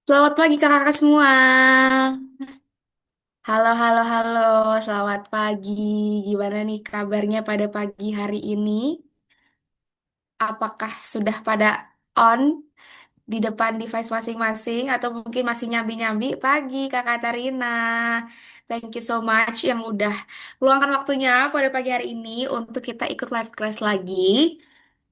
Selamat pagi kakak-kakak semua. Halo, halo, halo. Selamat pagi. Gimana nih kabarnya pada pagi hari ini? Apakah sudah pada on di depan device masing-masing atau mungkin masih nyambi-nyambi pagi kakak Tarina? Thank you so much yang udah meluangkan waktunya pada pagi hari ini untuk kita ikut live class lagi.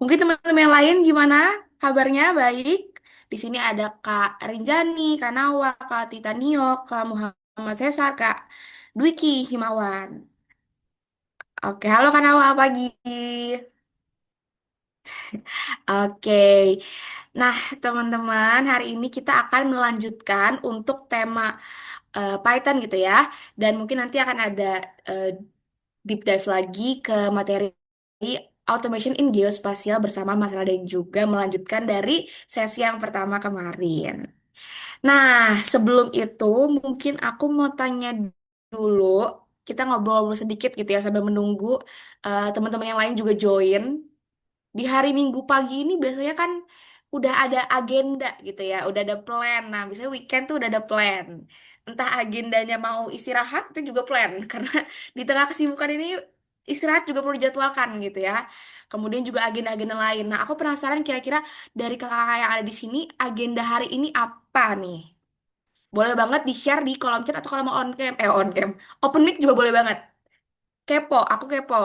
Mungkin teman-teman yang lain gimana kabarnya? Baik. Di sini ada Kak Rinjani, Kak Nawa, Kak Titanio, Kak Muhammad Cesar, Kak Dwiki Himawan. Oke, halo Kak Nawa, pagi. Oke. Nah, teman-teman, hari ini kita akan melanjutkan untuk tema Python gitu ya. Dan mungkin nanti akan ada eh, deep dive lagi ke materi automation in geospatial bersama Mas Raden juga melanjutkan dari sesi yang pertama kemarin. Nah, sebelum itu mungkin aku mau tanya dulu, kita ngobrol-ngobrol sedikit gitu ya sambil menunggu teman-teman yang lain juga join. Di hari Minggu pagi ini biasanya kan udah ada agenda gitu ya, udah ada plan. Nah, biasanya weekend tuh udah ada plan. Entah agendanya mau istirahat itu juga plan karena di tengah kesibukan ini istirahat juga perlu dijadwalkan gitu ya. Kemudian juga agenda-agenda lain. Nah, aku penasaran kira-kira dari kakak-kakak yang ada di sini agenda hari ini apa nih? Boleh banget di-share di kolom chat atau kalau mau on cam, on cam. Open mic juga boleh banget. Kepo, aku kepo.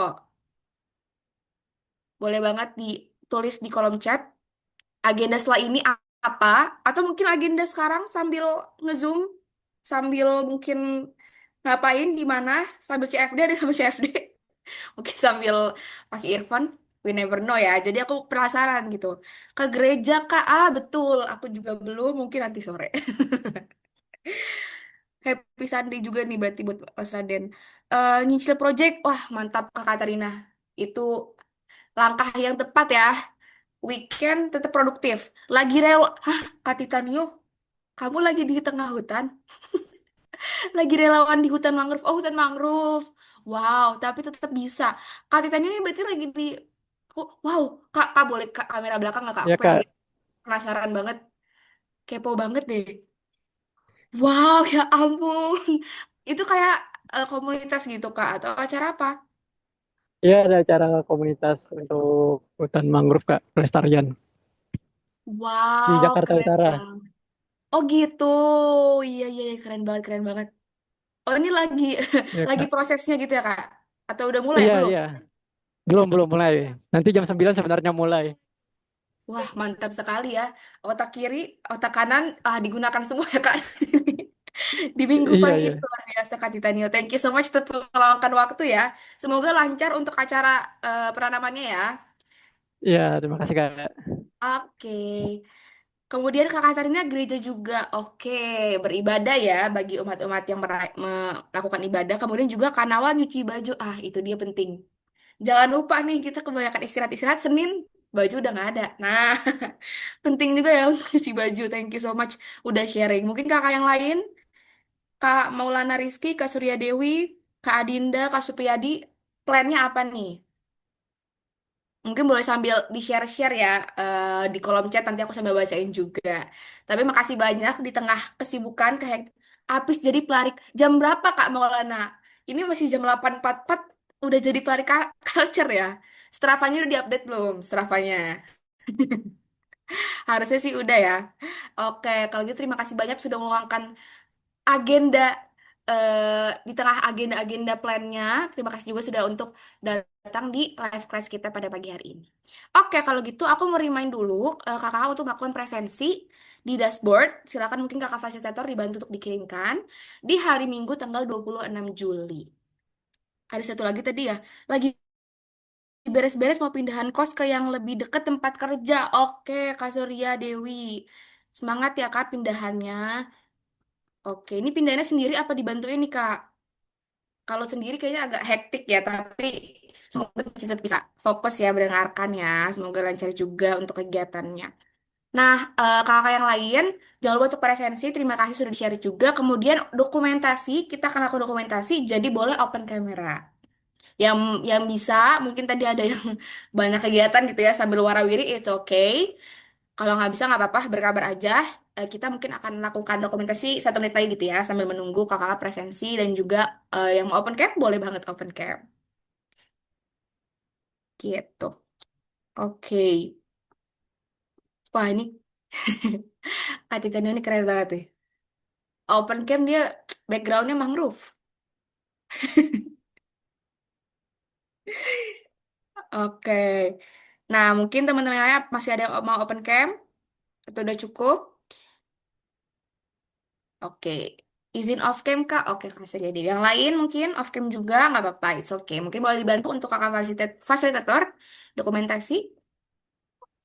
Boleh banget ditulis di kolom chat agenda setelah ini apa atau mungkin agenda sekarang sambil ngezoom sambil mungkin ngapain di mana sambil CFD ada sambil CFD mungkin sambil pakai earphone, we never know ya, jadi aku penasaran gitu. Ke gereja kak, betul aku juga belum, mungkin nanti sore. Happy Sunday juga nih berarti buat Mas Raden. Nyicil project, wah mantap Kak Katarina, itu langkah yang tepat ya. Weekend tetap produktif. Lagi hah, Kak Titanio, kamu lagi di tengah hutan? Lagi relawan di hutan mangrove. Oh, hutan mangrove. Wow, tapi tetap bisa. Kak Titanio ini berarti lagi di... Oh, wow, Kak boleh kamera belakang nggak Kak? Aku Ya pengen Kak, lihat. Penasaran banget. Kepo banget deh. Wow, ya ampun. Itu kayak komunitas gitu Kak, atau acara apa? ya ada acara komunitas untuk hutan mangrove Kak, pelestarian di Wow, Jakarta keren Utara. banget. Oh gitu. Iya, iya, iya, keren banget, keren banget. Oh ini lagi Ya lagi Kak. prosesnya gitu ya Kak? Atau udah mulai Iya, belum? iya. Belum mulai. Nanti jam 9 sebenarnya mulai. Wah mantap sekali ya. Otak kiri, otak kanan digunakan semua ya Kak. Di minggu Iya, pagi iya. luar biasa Kak Titanio. Thank you so much telah meluangkan waktu ya. Semoga lancar untuk acara penanamannya ya. Iya, terima kasih Kak. Oke. Kemudian Kak Katarina gereja juga. Oke, beribadah ya bagi umat-umat yang melakukan ibadah. Kemudian juga Kanawa nyuci baju. Itu dia penting. Jangan lupa nih, kita kebanyakan istirahat-istirahat Senin, baju udah nggak ada. Nah, penting juga ya untuk cuci baju. Thank you so much udah sharing. Mungkin kakak yang lain, Kak Maulana Rizky, Kak Surya Dewi, Kak Adinda, Kak Supriyadi, plannya apa nih? Mungkin boleh sambil di-share-share ya di kolom chat, nanti aku sambil bacain juga. Tapi makasih banyak di tengah kesibukan, kayak habis jadi pelari. Jam berapa Kak Maulana? Ini masih jam 8.44, udah jadi pelari culture ya? Strafanya udah diupdate belum? Strafanya. Harusnya sih udah ya. Oke, kalau gitu terima kasih banyak sudah meluangkan agenda di tengah agenda-agenda plannya. Terima kasih juga sudah untuk datang di live class kita pada pagi hari ini. Oke, kalau gitu aku mau remind dulu kakak untuk melakukan presensi di dashboard. Silakan mungkin kakak fasilitator dibantu untuk dikirimkan di hari Minggu tanggal 26 Juli. Ada satu lagi tadi ya, lagi beres-beres mau pindahan kos ke yang lebih dekat tempat kerja. Oke, Kak Surya Dewi. Semangat ya Kak pindahannya. Oke, ini pindahnya sendiri apa dibantuin nih Kak? Kalau sendiri kayaknya agak hektik ya, tapi semoga bisa tetap bisa fokus ya mendengarkan ya. Semoga lancar juga untuk kegiatannya. Nah, kakak yang lain, jangan lupa untuk presensi. Terima kasih sudah di-share juga. Kemudian dokumentasi, kita akan lakukan dokumentasi, jadi boleh open camera. Yang bisa, mungkin tadi ada yang banyak kegiatan gitu ya sambil warawiri, it's okay. Kalau nggak bisa nggak apa-apa, berkabar aja. Kita mungkin akan melakukan dokumentasi 1 menit lagi gitu ya, sambil menunggu kakak presensi dan juga yang mau open camp boleh banget open camp. Gitu. Oke. Wah ini Kak Titania ini keren banget nih. Open camp dia backgroundnya mangrove. Oke. Nah mungkin teman-teman lainnya masih ada yang mau open camp atau udah cukup? Oke. Izin off cam Kak? Oke, kasih jadi. Yang lain mungkin off cam juga nggak apa-apa. It's okay. Mungkin boleh dibantu untuk kakak fasilitator dokumentasi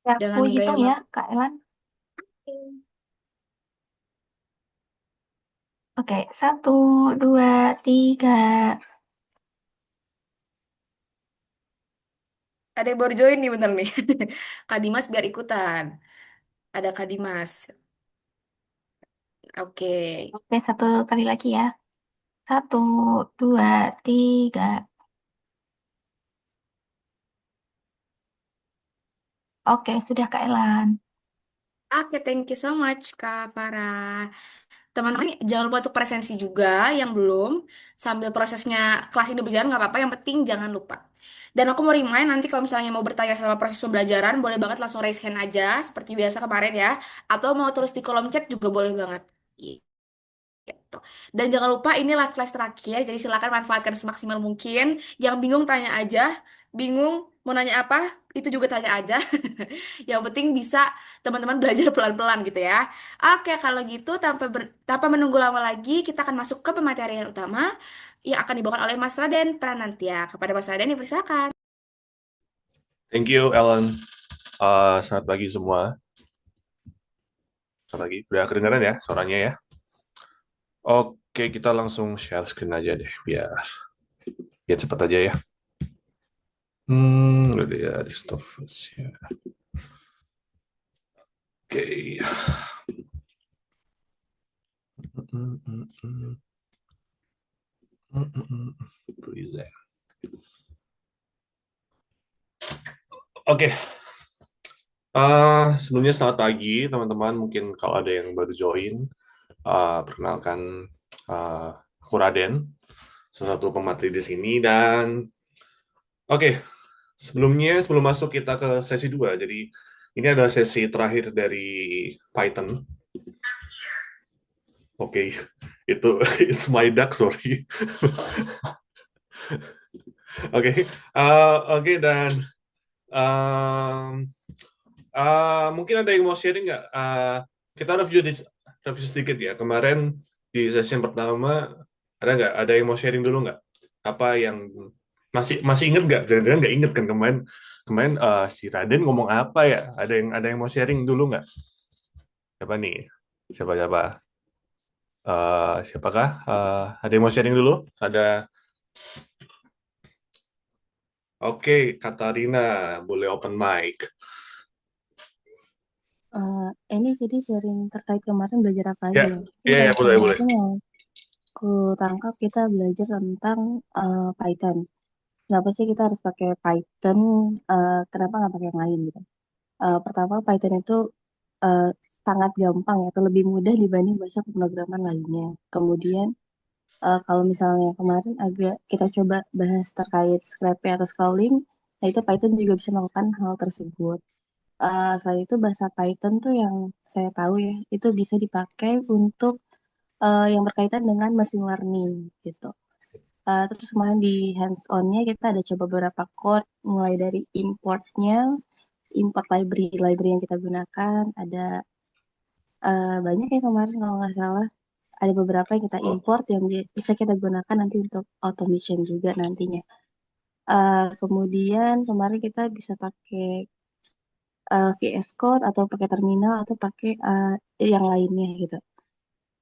Ya, aku dengan gaya hitung ya, baku. Kak Elan. Oke, 1, 2, 3. Ada yang baru join nih bener nih. Kak Dimas biar ikutan. Ada Kak Dimas. Oke. Oke, satu kali lagi ya. 1, 2, 3. Oke, sudah Kak Elan. Oke, thank you so much Kak Farah. Teman-teman, jangan lupa untuk presensi juga yang belum. Sambil prosesnya kelas ini berjalan nggak apa-apa. Yang penting jangan lupa. Dan aku mau remind nanti kalau misalnya mau bertanya sama proses pembelajaran, boleh banget langsung raise hand aja, seperti biasa kemarin ya. Atau mau tulis di kolom chat juga boleh banget. Gitu. Dan jangan lupa ini live class terakhir, jadi silakan manfaatkan semaksimal mungkin. Yang bingung tanya aja, bingung mau nanya apa, itu juga tanya aja. Yang penting bisa teman-teman belajar pelan-pelan gitu ya. Oke, kalau gitu tanpa menunggu lama lagi, kita akan masuk ke pematerian utama yang akan dibawakan oleh Mas Raden Pranantya. Kepada Mas Raden, dipersilakan. Thank you, Ellen. Selamat pagi semua. Selamat pagi. Udah kedengaran ya suaranya ya? Oke, kita langsung share screen aja deh, biar cepat aja ya. Udah ya, di stop first ya. Oke. Please ya. Oke. Sebelumnya selamat pagi teman-teman. Mungkin kalau ada yang baru join, perkenalkan aku Raden, salah satu pemateri di sini dan oke, sebelum masuk kita ke sesi 2, jadi ini adalah sesi terakhir dari Python. Oke, itu it's my duck, sorry. Oke, oke dan um, mungkin ada yang mau sharing nggak? Kita review sedikit ya. Kemarin di sesi yang pertama ada yang mau sharing dulu nggak? Apa yang masih inget nggak? Jangan-jangan nggak inget kan kemarin kemarin si Raden ngomong apa ya? Ada yang mau sharing dulu nggak? Siapa nih? Siapa siapa? Siapakah? Ada yang mau sharing dulu? Oke, Katarina, boleh open mic. Eh, ini jadi sharing terkait kemarin belajar apa aja Ya, ya. Mungkin ya, ya, dari boleh, boleh. kemarin yang aku tangkap kita belajar tentang Python. Kenapa sih kita harus pakai Python? Kenapa nggak pakai yang lain gitu? Pertama, Python itu eh, sangat gampang ya, atau lebih mudah dibanding bahasa pemrograman lainnya. Kemudian, kalau misalnya kemarin agak kita coba bahas terkait scraping atau scrolling, nah itu Python juga bisa melakukan hal tersebut. Selain itu bahasa Python tuh yang saya tahu ya, itu bisa dipakai untuk yang berkaitan dengan machine learning gitu. Terus kemarin di hands-on-nya kita ada coba beberapa code, mulai dari importnya, import library yang kita gunakan, ada banyak ya kemarin kalau nggak salah. Ada beberapa yang kita import yang bisa kita gunakan nanti untuk automation juga nantinya. Kemudian kemarin kita bisa pakai VS Code atau pakai terminal atau pakai yang lainnya gitu.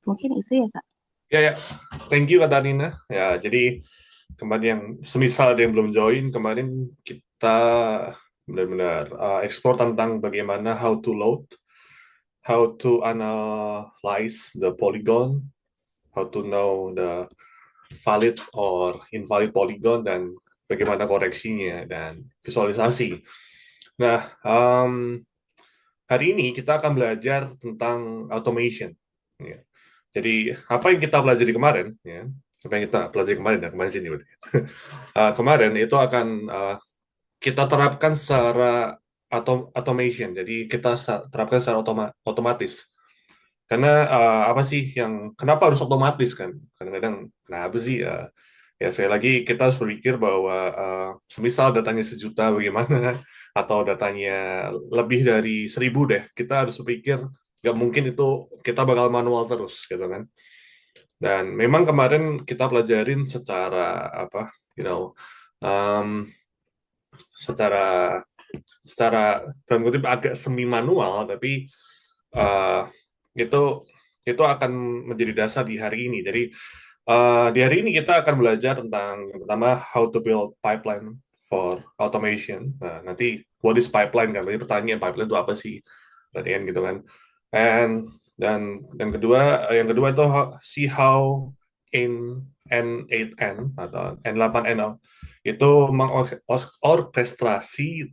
Mungkin itu ya, Kak. Ya, ya. Thank you, Katarina. Ya, jadi kemarin yang semisal ada yang belum join, kemarin kita benar-benar explore tentang bagaimana how to load, how to analyze the polygon, how to know the valid or invalid polygon, dan bagaimana koreksinya dan visualisasi. Nah, hari ini kita akan belajar tentang automation. Ya. Jadi apa yang kita pelajari kemarin, ya, apa yang kita pelajari kemarin, ya, kemarin sini berarti. Kemarin itu akan kita terapkan secara automation. Jadi kita terapkan secara otomatis. Karena apa sih yang kenapa harus otomatis kan? Kadang-kadang kenapa sih? Ya sekali lagi kita harus berpikir bahwa semisal datanya 1 juta bagaimana atau datanya lebih dari 1.000 deh, kita harus berpikir nggak mungkin itu kita bakal manual terus gitu kan. Dan memang kemarin kita pelajarin secara apa, um, secara secara dalam kutip agak semi manual, tapi uh, itu itu akan menjadi dasar di hari ini. Jadi di hari ini kita akan belajar tentang yang pertama how to build pipeline for automation. Nah, nanti what is pipeline kan? Jadi pertanyaan pipeline itu apa sih? Pertanyaan gitu kan. And yang kedua itu see how in N8N atau N8N itu mengorkestrasi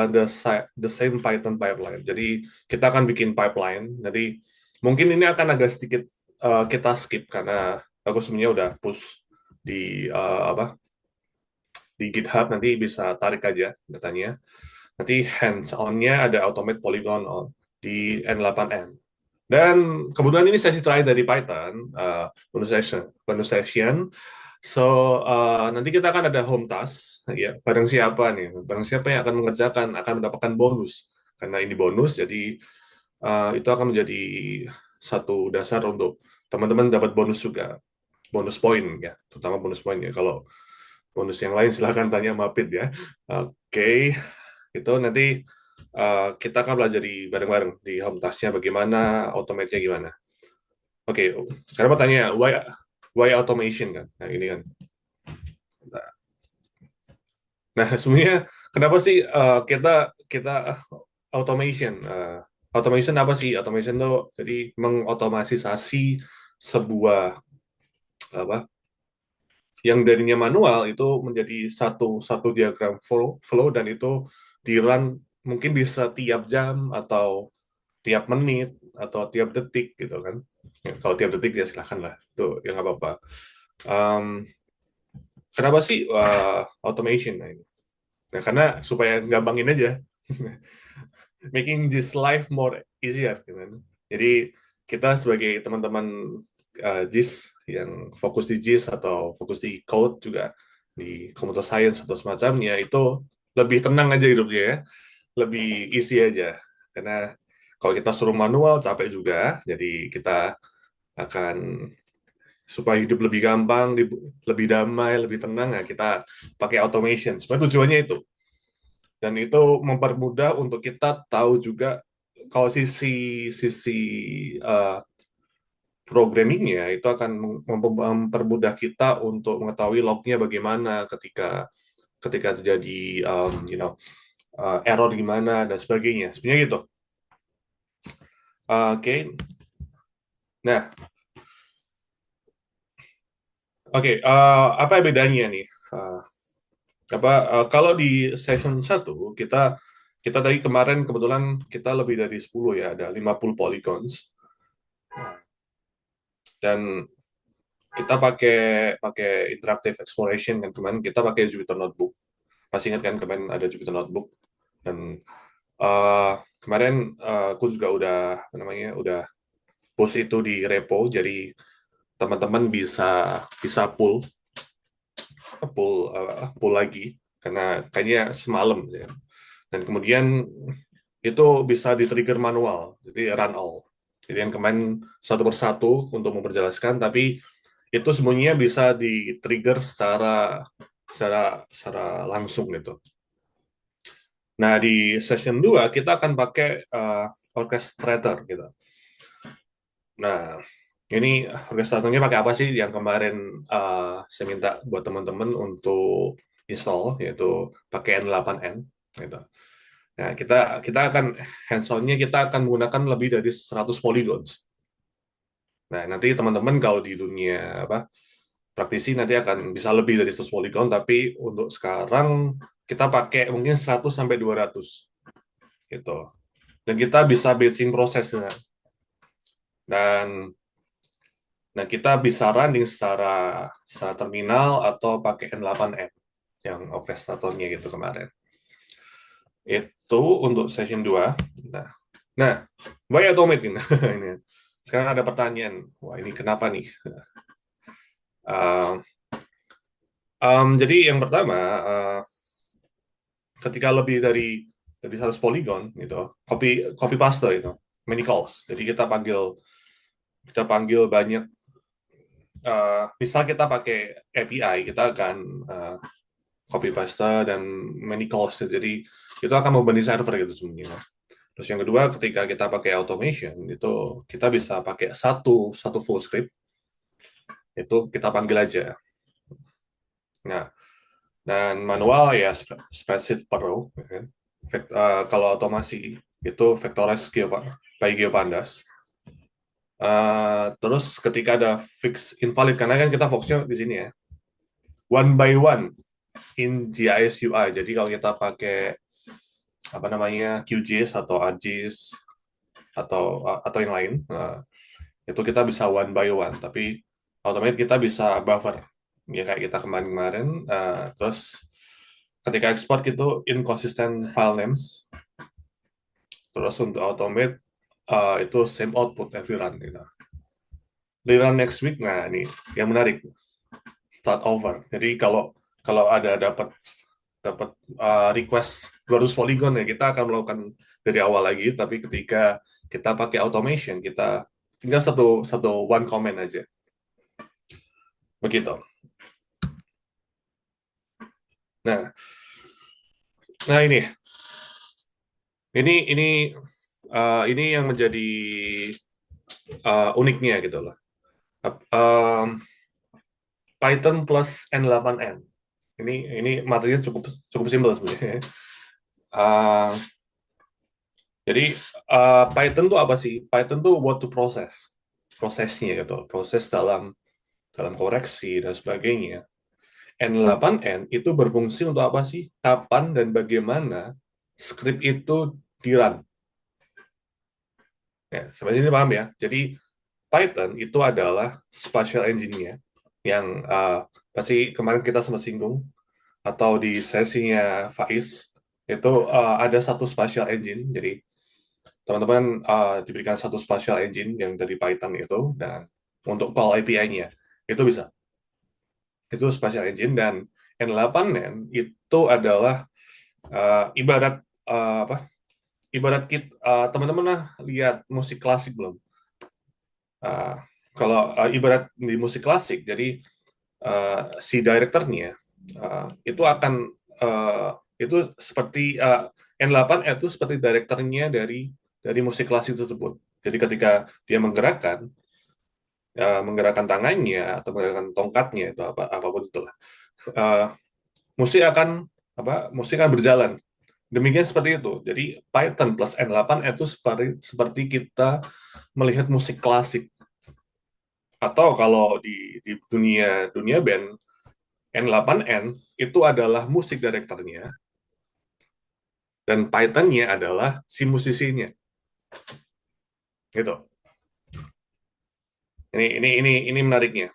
the same Python pipeline. Jadi kita akan bikin pipeline. Jadi mungkin ini akan agak sedikit kita skip karena aku sebenarnya udah push di apa di GitHub, nanti bisa tarik aja datanya. Nanti hands on-nya ada automate polygon di N8N. Dan kebetulan ini sesi terakhir dari Python, bonus session. So, nanti kita akan ada home task, ya. Barang siapa nih? Barang siapa yang akan mengerjakan akan mendapatkan bonus. Karena ini bonus, jadi itu akan menjadi satu dasar untuk teman-teman dapat bonus juga. Bonus poin, ya. Terutama bonus poin, ya. Kalau bonus yang lain silahkan tanya Mapit, ya. Oke. Itu nanti kita akan belajar bareng-bareng di home task-nya bagaimana, automate-nya gimana. Oke, sekarang pertanyaan, why automation kan? Nah, ini kan. Nah, sebenarnya kenapa sih kita kita automation? Automation apa sih? Automation itu jadi mengotomatisasi sebuah apa yang darinya manual itu menjadi satu diagram flow dan itu di run mungkin bisa tiap jam atau tiap menit atau tiap detik gitu kan. Ya, kalau tiap detik ya silahkan lah, itu yang nggak apa-apa. Kenapa sih automation? Nah, karena supaya gampangin aja, making this life more easier gitu kan. Jadi kita sebagai teman-teman JIS yang fokus di JIS atau fokus di code juga di computer science atau semacamnya, itu lebih tenang aja hidupnya ya, lebih easy aja. Karena kalau kita suruh manual capek juga, jadi kita akan supaya hidup lebih gampang, lebih damai, lebih tenang, ya kita pakai automation. Sebenarnya tujuannya itu. Dan itu mempermudah untuk kita tahu juga kalau sisi sisi uh, programmingnya itu akan mempermudah kita untuk mengetahui lognya bagaimana ketika ketika terjadi error gimana dan sebagainya. Sebenarnya gitu. Oke. Nah, apa bedanya nih? Kalau di session 1 kita kita tadi kemarin kebetulan kita lebih dari 10 ya, ada 50 polygons. Dan kita pakai pakai interactive exploration kan, kemarin kita pakai Jupyter Notebook. Masih ingat kan kemarin ada Jupyter Notebook, dan kemarin aku juga udah post itu di repo, jadi teman-teman bisa bisa pull lagi karena kayaknya semalam ya. Dan kemudian itu bisa di-trigger manual, jadi run all. Jadi yang kemarin satu persatu untuk memperjelaskan, tapi itu semuanya bisa di-trigger secara langsung gitu. Nah, di session 2 kita akan pakai orchestrator gitu. Nah, ini orchestratornya pakai apa sih? Yang kemarin saya minta buat teman-teman untuk install, yaitu pakai N8N gitu. Nah, kita akan hands-on-nya kita akan menggunakan lebih dari 100 polygons. Nah, nanti teman-teman kalau di dunia praktisi nanti akan bisa lebih dari 100 polygon, tapi untuk sekarang kita pakai mungkin 100 sampai 200 gitu. Dan kita bisa batching prosesnya. Dan nah, kita bisa running secara terminal atau pakai N8N yang orkestratornya gitu kemarin. Itu untuk session 2. Nah, why automate ini? Ini. Sekarang ada pertanyaan. Wah, ini kenapa nih? Uh, jadi yang pertama, ketika lebih dari 100 poligon gitu, copy paste itu, many calls. Jadi kita panggil banyak, misal kita pakai API, kita akan copy paste dan many calls. Jadi itu akan membebani server gitu sebenarnya. Terus yang kedua, ketika kita pakai automation, itu kita bisa pakai satu full script, itu kita panggil aja. Nah, dan manual ya spreadsheet per row. Ya kan? Kalau otomasi itu vectorize by GeoPandas. Terus ketika ada fix invalid, karena kan kita fokusnya di sini ya, one by one in GIS UI. Jadi kalau kita pakai apa namanya QGIS atau ArcGIS atau yang lain, itu kita bisa one by one. Tapi otomatis kita bisa buffer ya kayak kita kemarin-kemarin. Terus ketika ekspor itu inconsistent file names. Terus untuk automate itu same output every run gitu. Di run next week, nah ini yang menarik, start over. Jadi kalau ada dapat request 200 polygon ya kita akan melakukan dari awal lagi. Tapi ketika kita pakai automation, kita tinggal satu one comment aja. Begitu. Nah, ini yang menjadi uniknya gitu loh. Python plus N8N. Ini materinya cukup simpel sebenarnya. Jadi Python tuh apa sih? Python tuh what to process, prosesnya gitu, proses dalam koreksi dan sebagainya. N8N itu berfungsi untuk apa sih? Kapan dan bagaimana script itu di-run. Ya, sebenarnya ini paham ya. Jadi Python itu adalah spatial engine-nya yang pasti kemarin kita sempat singgung atau di sesinya Faiz itu ada satu spatial engine. Jadi teman-teman diberikan satu spatial engine yang dari Python itu, dan untuk call API-nya itu bisa. Itu spatial engine. Dan N8N itu adalah ibarat apa? Ibarat teman-teman lihat musik klasik belum? Kalau ibarat di musik klasik, jadi si directornya itu akan itu seperti N8 itu seperti directornya dari musik klasik tersebut. Jadi ketika dia menggerakkan tangannya atau menggerakkan tongkatnya itu apapun itulah, musik akan berjalan. Demikian seperti itu. Jadi Python plus N8 itu seperti kita melihat musik klasik. Atau kalau di dunia band, N8N itu adalah musik directornya, dan Python-nya adalah si musisinya. Gitu. Ini menariknya.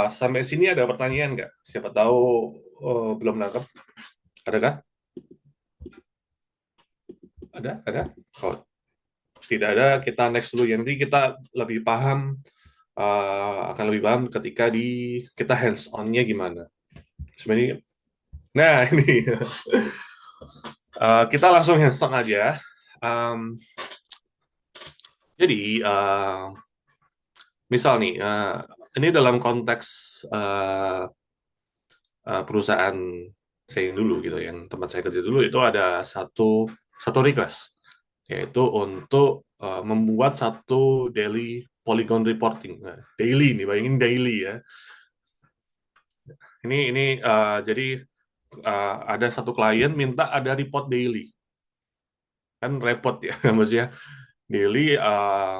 Sampai sini ada pertanyaan nggak? Siapa tahu belum nangkep. Adakah? Ada? Kalau tidak ada, kita next dulu. Nanti kita lebih paham, akan lebih paham ketika kita hands on-nya gimana. Sebenarnya, nah ini kita langsung hands on aja. Jadi misal nih, ini dalam konteks perusahaan saya yang dulu gitu, yang tempat saya kerja dulu, itu ada satu request, yaitu untuk membuat satu daily polygon reporting. Nah, daily nih, bayangin daily ya. Ini jadi ada satu klien minta ada report daily, kan repot ya, maksudnya daily.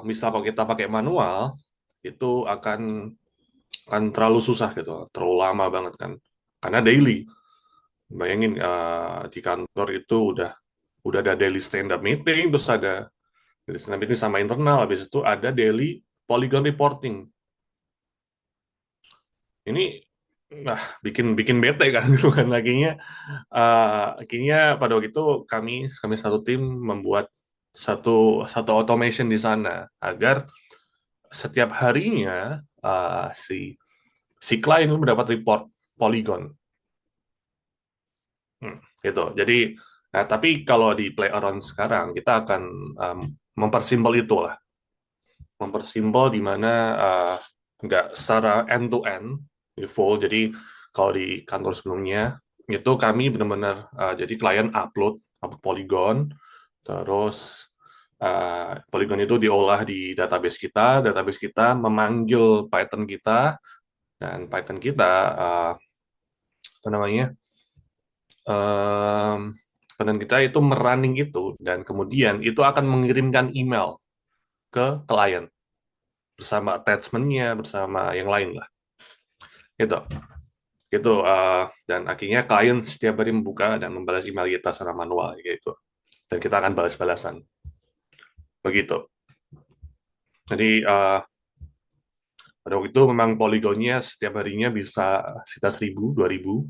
Misal kalau kita pakai manual itu akan terlalu susah gitu, terlalu lama banget kan, karena daily. Bayangin di kantor itu udah udah ada daily stand up meeting, terus ada daily stand up meeting sama internal, habis itu ada daily polygon reporting. Ini nah bikin bikin bete kan gitu kan akhirnya pada waktu itu kami satu tim membuat satu automation di sana agar setiap harinya si klien itu mendapat report Polygon. Gitu. Jadi, nah, tapi kalau di play around sekarang kita akan mempersimpel itu lah, mempersimpel di mana nggak secara end to end full. Jadi kalau di kantor sebelumnya itu kami benar-benar jadi klien upload Polygon, terus Polygon itu diolah di database kita memanggil Python kita, dan Python kita apa namanya em, Python kita itu merunning itu, dan kemudian itu akan mengirimkan email ke klien bersama attachment-nya bersama yang lain lah gitu gitu dan akhirnya klien setiap hari membuka dan membalas email kita secara manual gitu, dan kita akan balas-balasan begitu. Jadi pada waktu itu memang poligonnya setiap harinya bisa sekitar 1.000 2.000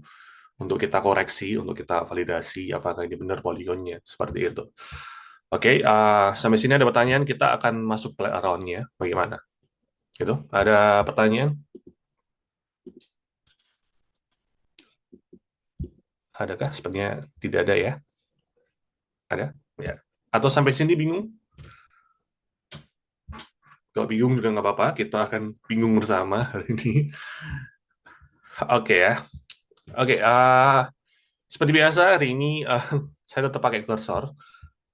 untuk kita koreksi, untuk kita validasi apakah ini benar poligonnya seperti itu. Oke, sampai sini ada pertanyaan, kita akan masuk play around-nya bagaimana gitu. Ada pertanyaan? Adakah? Sepertinya tidak ada ya. Ada? Ya. Atau sampai sini bingung? Kalau bingung juga nggak apa-apa, kita akan bingung bersama hari ini. Oke ya. Oke, seperti biasa hari ini saya tetap pakai kursor,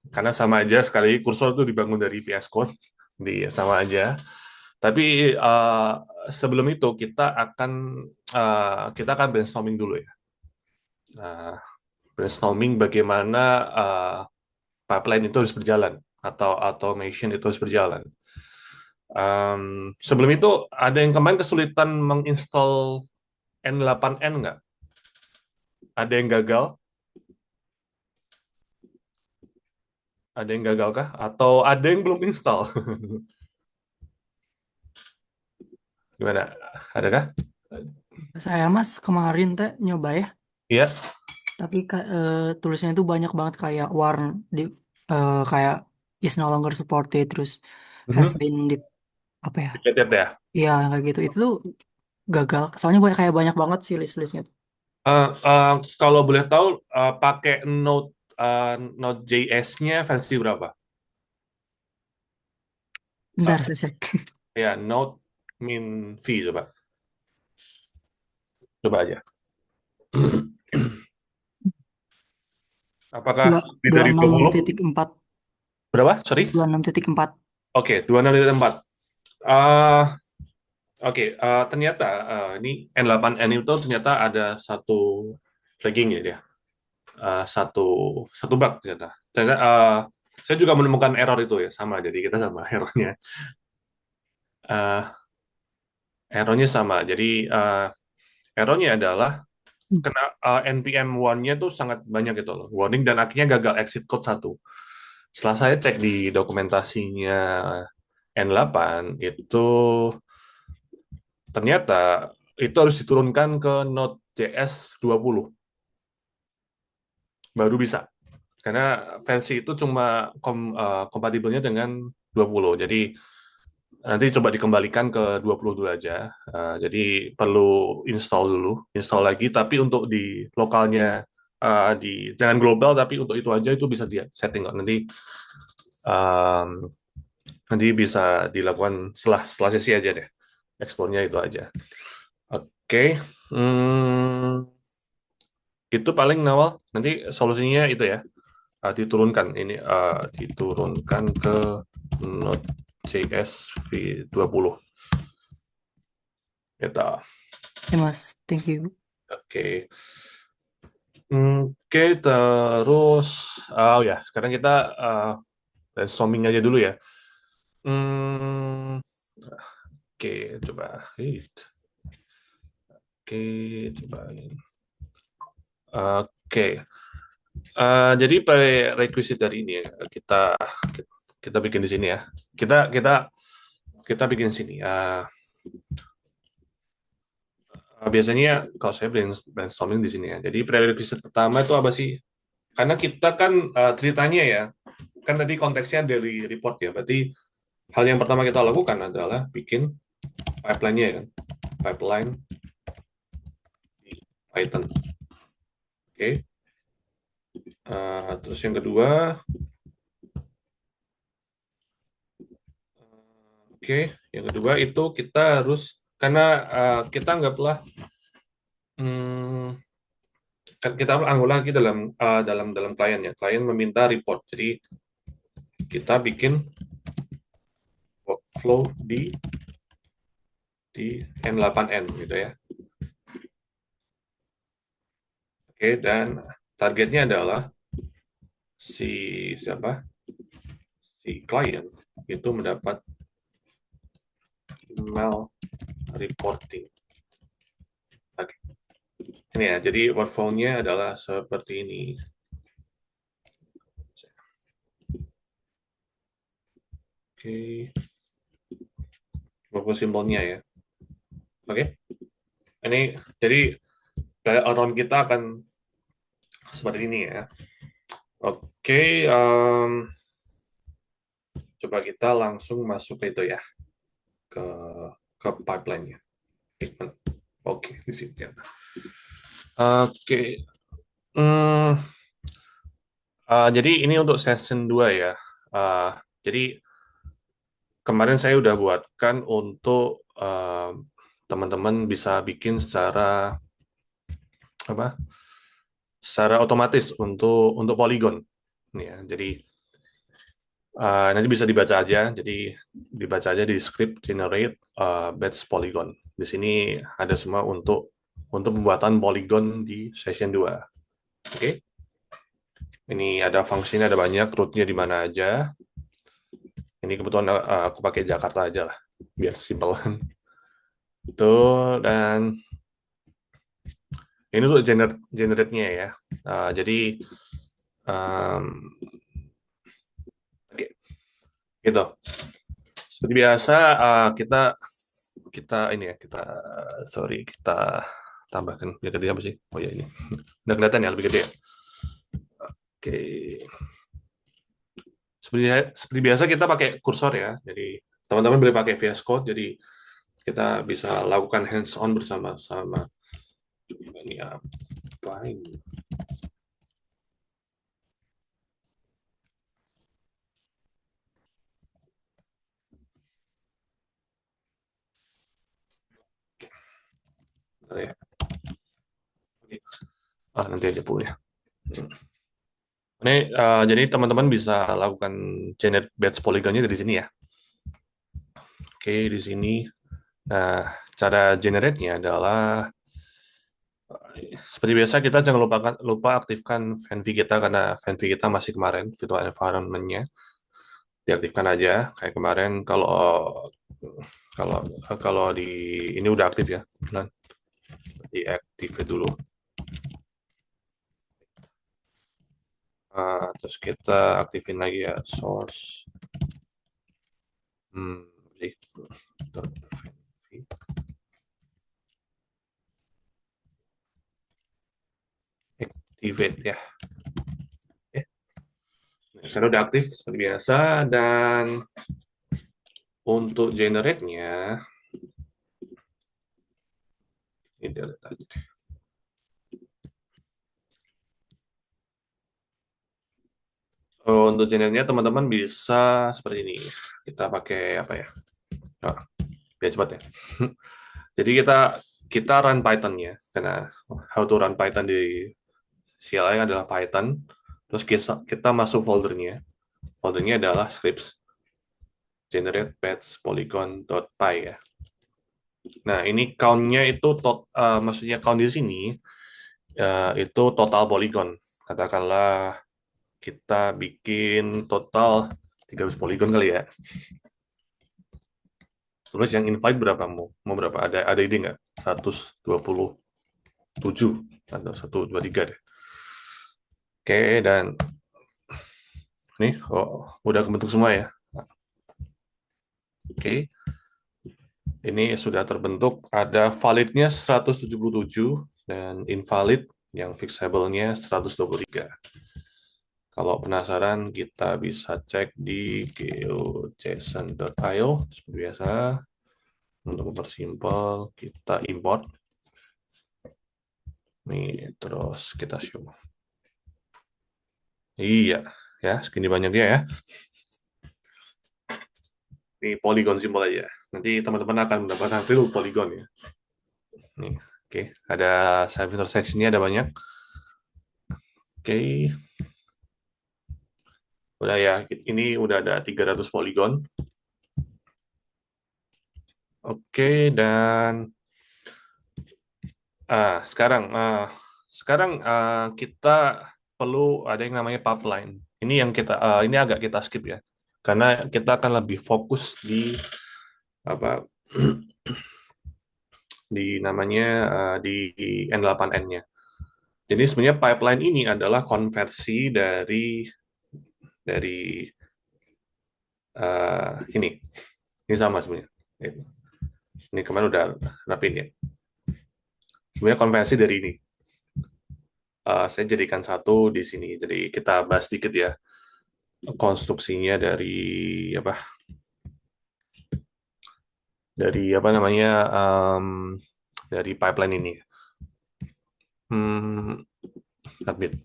karena sama aja, sekali kursor itu dibangun dari VS Code, sama aja. Tapi sebelum itu kita akan brainstorming dulu ya. Brainstorming bagaimana pipeline itu harus berjalan atau automation itu harus berjalan. Sebelum itu, ada yang kemarin kesulitan menginstall N8N nggak? Ada yang gagal? Ada yang gagal kah? Atau ada yang belum install? Gimana? Adakah? Saya Mas kemarin teh nyoba ya, Iya. tapi tulisannya itu banyak banget kayak warn di kayak is no longer supported, terus has Mhm. been di apa ya? Lihat ya. Iya kayak gitu. Itu tuh gagal. Soalnya kayak banyak banget sih list-listnya. Kalau boleh tahu, pakai Node.js-nya versi berapa? Bentar Uh, saya cek. ya, Node min V, coba. Coba aja. Apakah Dua lebih dua dari enam 20? titik empat Berapa? Sorry? 26.4. Oke, 26.4. Uh, Oke, ternyata ini N8N itu ternyata ada satu flagging ya dia. Satu satu bug ternyata. Ternyata saya juga menemukan error itu ya, sama. Jadi kita sama errornya. Uh, Errornya sama. Jadi errornya adalah kena NPM one-nya tuh sangat banyak gitu loh, warning, dan akhirnya gagal exit code satu. Setelah saya cek di dokumentasinya N8 itu, ternyata itu harus diturunkan ke Node.js 20 baru bisa. Karena versi itu cuma kompatibelnya dengan 20. Jadi nanti coba dikembalikan ke 20 dulu aja. Jadi perlu install lagi, tapi untuk di lokalnya, jangan global, tapi untuk itu aja itu bisa dia setting kok. Um, Nanti bisa dilakukan setelah sesi aja deh. Eksplornya itu aja. Oke. Itu paling Nawal. Nanti solusinya itu ya. Diturunkan ini, diturunkan ke Node.js v20 gitu. Ya Mas, thank you. Oke. Oke, terus oh ya, sekarang kita brainstorming aja dulu ya. Hmm, oke, coba. Oke, coba. Oke. Jadi prerequisite dari ini ya, kita bikin di sini ya. Kita kita kita bikin sini. Biasanya kalau saya brainstorming di sini ya. Jadi prerequisite pertama itu apa sih? Karena kita kan ceritanya ya, kan tadi konteksnya dari report ya. Berarti hal yang pertama kita lakukan adalah bikin pipeline-nya ya kan. Pipeline di Python. Oke. Terus yang kedua, yang kedua itu kita harus karena kita anggaplah hmm, kan kita anggap lagi dalam klien ya. Klien meminta report. Jadi kita bikin workflow di N8N gitu ya. Oke, dan targetnya adalah si klien itu mendapat email reporting. Oke. Ini ya, jadi workflow-nya adalah seperti ini. Oke, workflow simbolnya ya. Oke, ini jadi around kita akan seperti ini ya. Oke, coba kita langsung masuk ke itu ya, ke pipeline-nya. Oke, di sini ya. Oke, jadi ini untuk session 2 ya. Jadi kemarin saya udah buatkan untuk teman-teman bisa bikin secara otomatis untuk Polygon. Ya, jadi nanti bisa dibaca aja. Jadi dibaca aja di script generate batch Polygon. Di sini ada semua untuk pembuatan Polygon di session 2. Oke. Ini ada fungsinya, ada banyak, rootnya di mana aja. Ini kebetulan aku pakai Jakarta aja lah, biar simpel. Itu, dan ini tuh generate-nya ya. Jadi, oke, gitu. Seperti biasa, kita ini ya, kita tambahkan ya tadi apa sih? Oh ya ini, udah kelihatan ya lebih gede ya. Oke, seperti biasa kita pakai kursor ya. Jadi teman-teman boleh pakai VS Code. Jadi kita bisa lakukan hands-on bersama-sama. Ini apa ini? Bentar ya. Oke. Nanti aja punya. Ini jadi teman-teman bisa lakukan generate batch polygonnya dari sini ya. Oke, di sini. Nah, cara generate-nya adalah seperti biasa kita jangan lupa aktifkan Venvi kita karena Venvi kita masih kemarin virtual environment-nya diaktifkan aja kayak kemarin kalau kalau kalau di ini udah aktif ya, diaktifkan dulu. Terus kita aktifin lagi ya source activate ya. Sekarang udah aktif seperti biasa, dan untuk generate-nya ini delete aja deh. Untuk generate-nya teman-teman bisa seperti ini. Kita pakai apa ya? Biar cepat ya. Jadi kita run Python-nya, karena how to run Python di CLI adalah Python. Terus kita masuk foldernya. Foldernya adalah scripts generate batch polygon.py ya. Nah, ini count-nya itu maksudnya count di sini itu total polygon. Katakanlah kita bikin total 300 polygon kali ya. Terus yang invite berapa? Mau berapa? Ada ide nggak? 127 atau 123 deh. Oke, dan nih, udah kebentuk semua ya. Oke, ini sudah terbentuk. Ada validnya 177 dan invalid yang fixable-nya 123. Kalau penasaran, kita bisa cek di geojson.io seperti biasa. Untuk mempersimpel, kita import. Nih, terus kita show. Iya, ya, segini banyaknya ya. Ini polygon simbol aja. Nanti teman-teman akan mendapatkan real polygon ya. Nih, oke. Ada side intersection-nya ada banyak. Oke. Udah ya, ini udah ada 300 polygon. Oke, dan sekarang kita perlu ada yang namanya pipeline. Ini agak kita skip ya, karena kita akan lebih fokus di apa di namanya di N8N-nya. Jadi sebenarnya pipeline ini adalah konversi dari ini. Ini sama sebenarnya. Ini kemarin udah rapin ya. Sebenarnya konversi dari ini. Saya jadikan satu di sini. Jadi kita bahas sedikit ya konstruksinya apa apa namanya dari pipeline ini. Admit.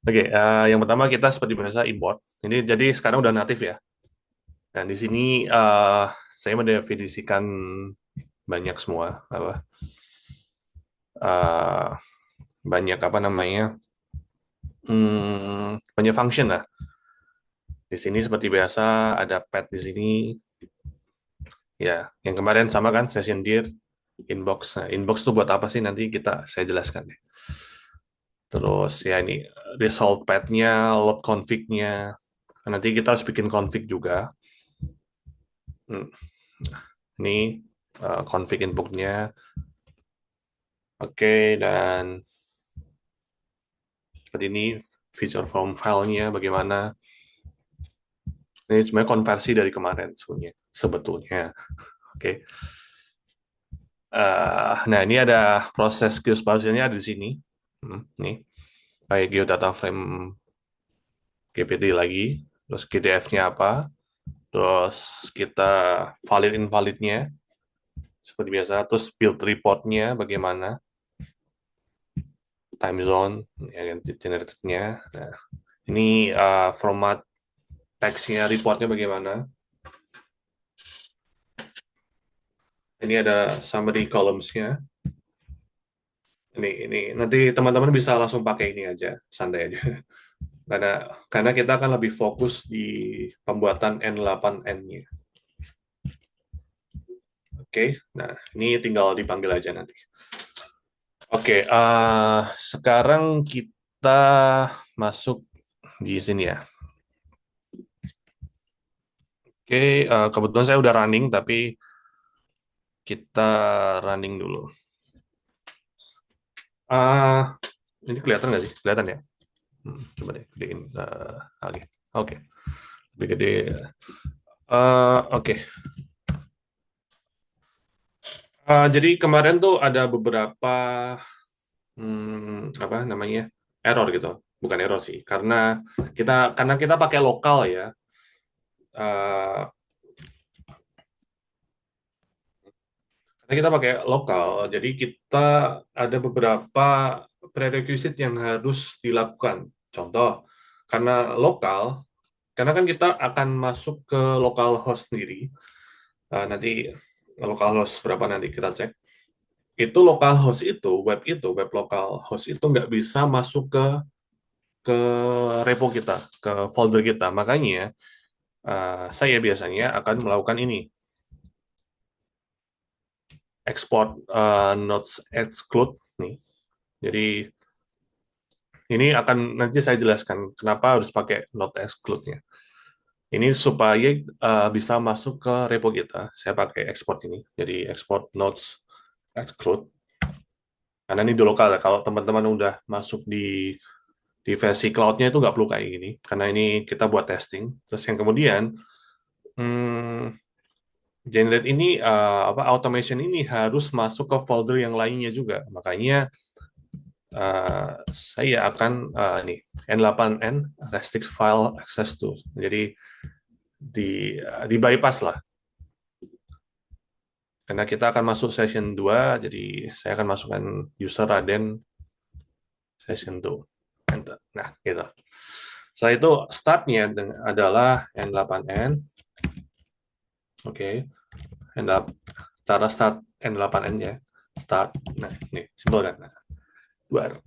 Oke, yang pertama kita seperti biasa import. Ini jadi sekarang udah natif ya. Dan di sini saya mendefinisikan banyak semua banyak apa namanya banyak function lah. Di sini seperti biasa ada pad di sini. Ya, yang kemarin sama kan session dir, inbox. Nah, inbox itu buat apa sih? Nanti saya jelaskan deh. Terus ya ini result pad-nya, load config-nya. Nanti kita harus bikin config juga. Ini config input-nya. Oke, dan seperti ini feature from file-nya bagaimana. Ini sebenarnya konversi dari kemarin sebetulnya. Oke. Nah, ini ada proses geospatialnya di sini. Nih, kayak geodata frame GPD lagi, terus GDF-nya apa, terus kita valid invalidnya seperti biasa, terus build report-nya bagaimana, time zone, ya, generated-nya. Nah, ini format text-nya, report-nya bagaimana. Ini ada summary columns-nya. Ini nanti teman-teman bisa langsung pakai ini aja, santai aja. Karena kita akan lebih fokus di pembuatan N8N-nya. Oke, nah ini tinggal dipanggil aja nanti. Oke, sekarang kita masuk di sini ya. Oke, kebetulan saya udah running, tapi kita running dulu. Ini kelihatan nggak sih? Kelihatan ya? Coba deh, gedein. Oke. Lebih gede. Oke. Jadi kemarin tuh ada beberapa apa namanya error gitu, bukan error sih, karena kita pakai lokal ya. Uh, karena kita pakai lokal, jadi kita ada beberapa prerequisite yang harus dilakukan. Contoh, karena lokal, karena kan kita akan masuk ke localhost sendiri. Nanti localhost berapa nanti kita cek. Itu localhost itu web localhost itu nggak bisa masuk ke repo kita, ke folder kita. Makanya saya biasanya akan melakukan ini, export notes exclude nih. Jadi ini akan nanti saya jelaskan kenapa harus pakai note exclude-nya. Ini supaya bisa masuk ke repo kita. Saya pakai export ini. Jadi export notes exclude. Karena ini di lokal ya. Kalau teman-teman udah masuk di versi cloud-nya itu nggak perlu kayak gini. Karena ini kita buat testing. Terus yang kemudian, hmm, generate ini, automation ini harus masuk ke folder yang lainnya juga. Makanya saya akan nih N8N restrict file access to. Jadi di bypass lah. Karena kita akan masuk session 2, jadi saya akan masukkan user Raden session 2. Enter. Nah, gitu. Setelah itu startnya adalah N8N. Oke. Cara start N8N ya. Start. Nah, ini simpel kan. Nah, luar.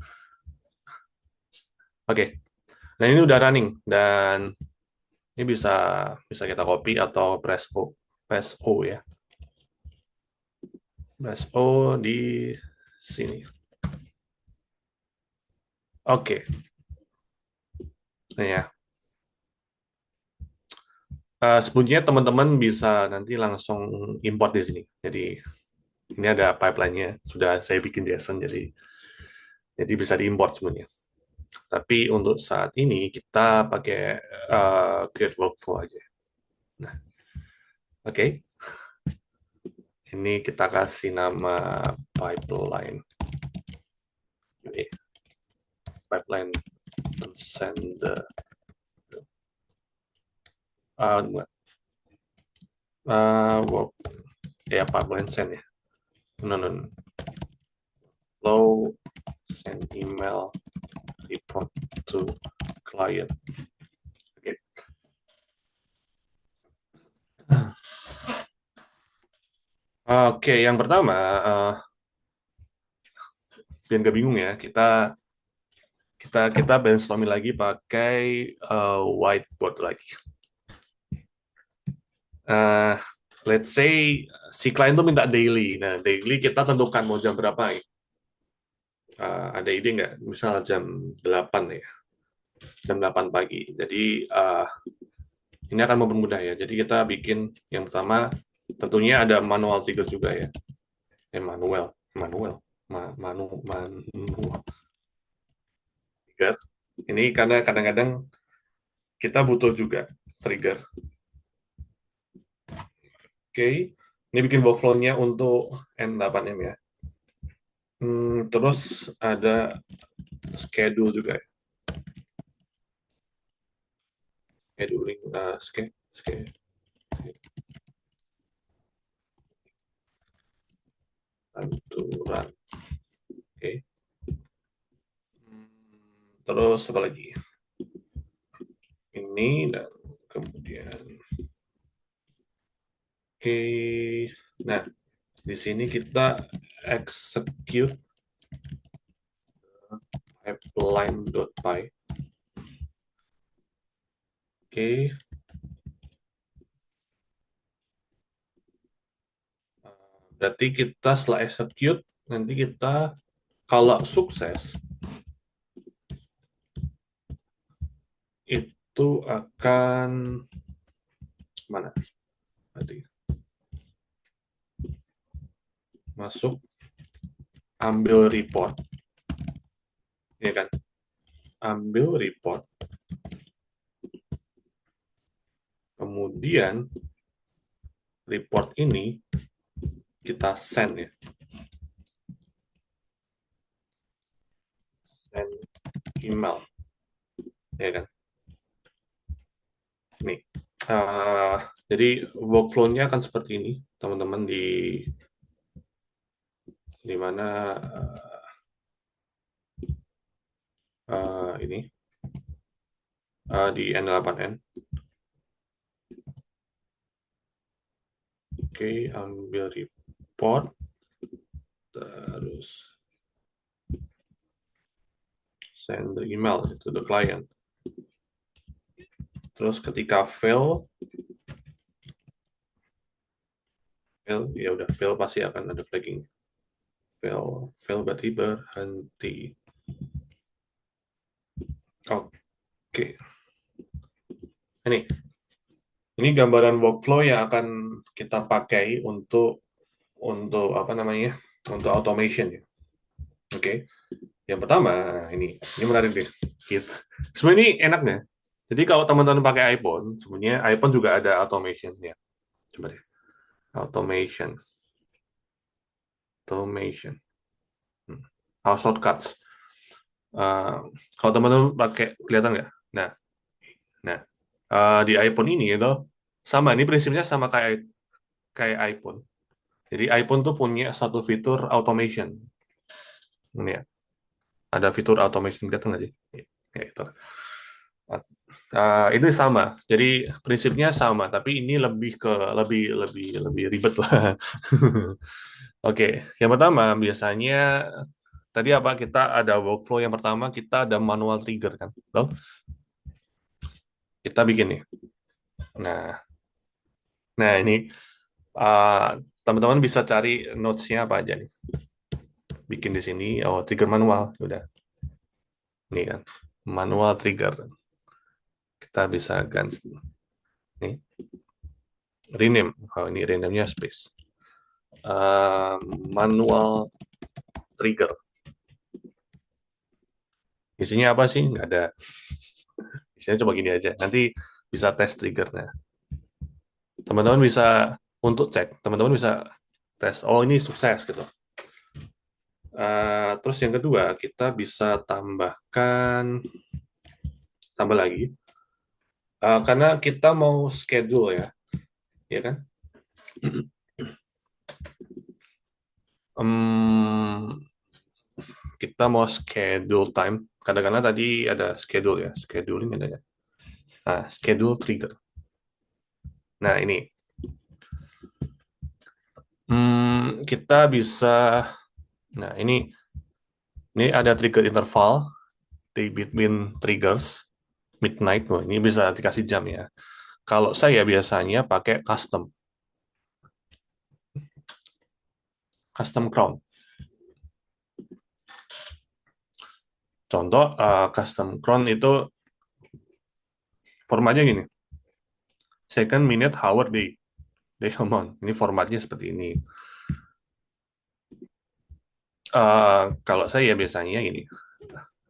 Oke. Nah, ini udah running dan ini bisa bisa kita copy atau press O ya. Press O di sini. Oke. Nah ya. Sebetulnya teman-teman bisa nanti langsung import di sini. Jadi ini ada pipeline-nya, sudah saya bikin JSON, jadi bisa diimport sebenarnya. Tapi untuk saat ini kita pakai create workflow aja. Nah, oke. Ini kita kasih nama pipeline. Ini pipeline send the pipeline send ya. No. Flow send email report to client. Oke. Oke, yang pertama, biar nggak bingung ya, kita brainstorming lagi pakai whiteboard lagi. Let's say si klien tuh minta daily. Nah, daily kita tentukan mau jam berapa ya. Ada ide nggak? Misal jam 8 ya. Jam 8 pagi. Jadi ini akan mempermudah ya. Jadi kita bikin yang pertama, tentunya ada manual trigger juga ya. Manual. Trigger. Ini karena kadang-kadang kita butuh juga trigger. Oke, ini bikin workflow-nya untuk N8M ya. Terus ada schedule juga ya. Scheduling, aturan. Oke. Terus apa lagi? Ini dan kemudian oke. Nah, di sini kita execute pipeline.py. Oke. Berarti kita setelah execute, nanti kita kalau sukses, itu akan mana? Berarti masuk, ambil report. Ya kan? Ambil report. Kemudian report ini kita send ya. Send email. Ya kan? Nih. Jadi workflow-nya akan seperti ini, teman-teman, di mana ini di N8N. Oke, ambil report, terus send the email to the client. Terus ketika fail ya udah, fail pasti akan ada flagging. Fail berarti berhenti. Oke. Ini gambaran workflow yang akan kita pakai untuk apa namanya? Untuk automation ya. Oke. Yang pertama, ini menarik deh. Sebenarnya ini enaknya. Jadi kalau teman-teman pakai iPhone, sebenarnya iPhone juga ada automation-nya. Coba deh. Automation. Automation. Shortcuts. Eh, kalau teman-teman pakai, kelihatan nggak? Nah, nah di iPhone ini itu sama. Ini prinsipnya sama kayak kayak iPhone. Jadi iPhone tuh punya satu fitur automation. Ini ya, ada fitur automation, kelihatan nggak sih? Kayak itu. Ini sama. Jadi prinsipnya sama, tapi ini lebih ke lebih ribet lah. Oke, yang pertama biasanya tadi apa, kita ada workflow. Yang pertama kita ada manual trigger kan. Loh, kita bikin nih. Nah, nah ini teman-teman bisa cari notes-nya apa aja nih. Bikin di sini, oh trigger manual, udah. Ini kan, manual trigger. Kita bisa ganti. Nih, rename. Oh, ini rename-nya space. Uh, Manual trigger. Isinya apa sih? Nggak ada. Isinya coba gini aja. Nanti bisa tes triggernya. Teman-teman bisa, untuk cek, teman-teman bisa tes, oh ini sukses gitu. Terus yang kedua, kita bisa tambah lagi. Karena kita mau schedule ya kan? Kita mau schedule time. Kadang-kadang tadi ada schedule ya, scheduling ada ya. Nah, schedule trigger. Nah, ini. Kita bisa, nah ini ada trigger interval di between triggers, midnight. Oh, ini bisa dikasih jam ya. Kalau saya biasanya pakai custom crown. Contoh custom crown itu formatnya gini. Second, minute, hour, day, month. Ini formatnya seperti ini. Kalau saya biasanya ini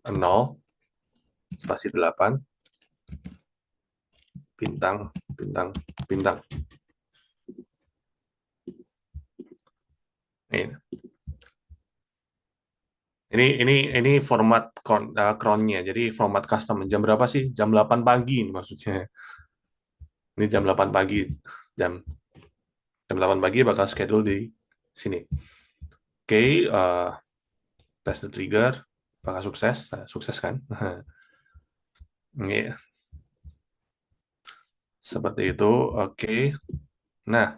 0, spasi 8, bintang, bintang, bintang. Ini format cronnya. Jadi format custom. Jam berapa sih? Jam 8 pagi ini maksudnya. Ini jam 8 pagi. Jam 8 pagi bakal schedule di sini. Oke, test the trigger. Bakal sukses. Sukses kan? Ini seperti itu. Oke. Nah,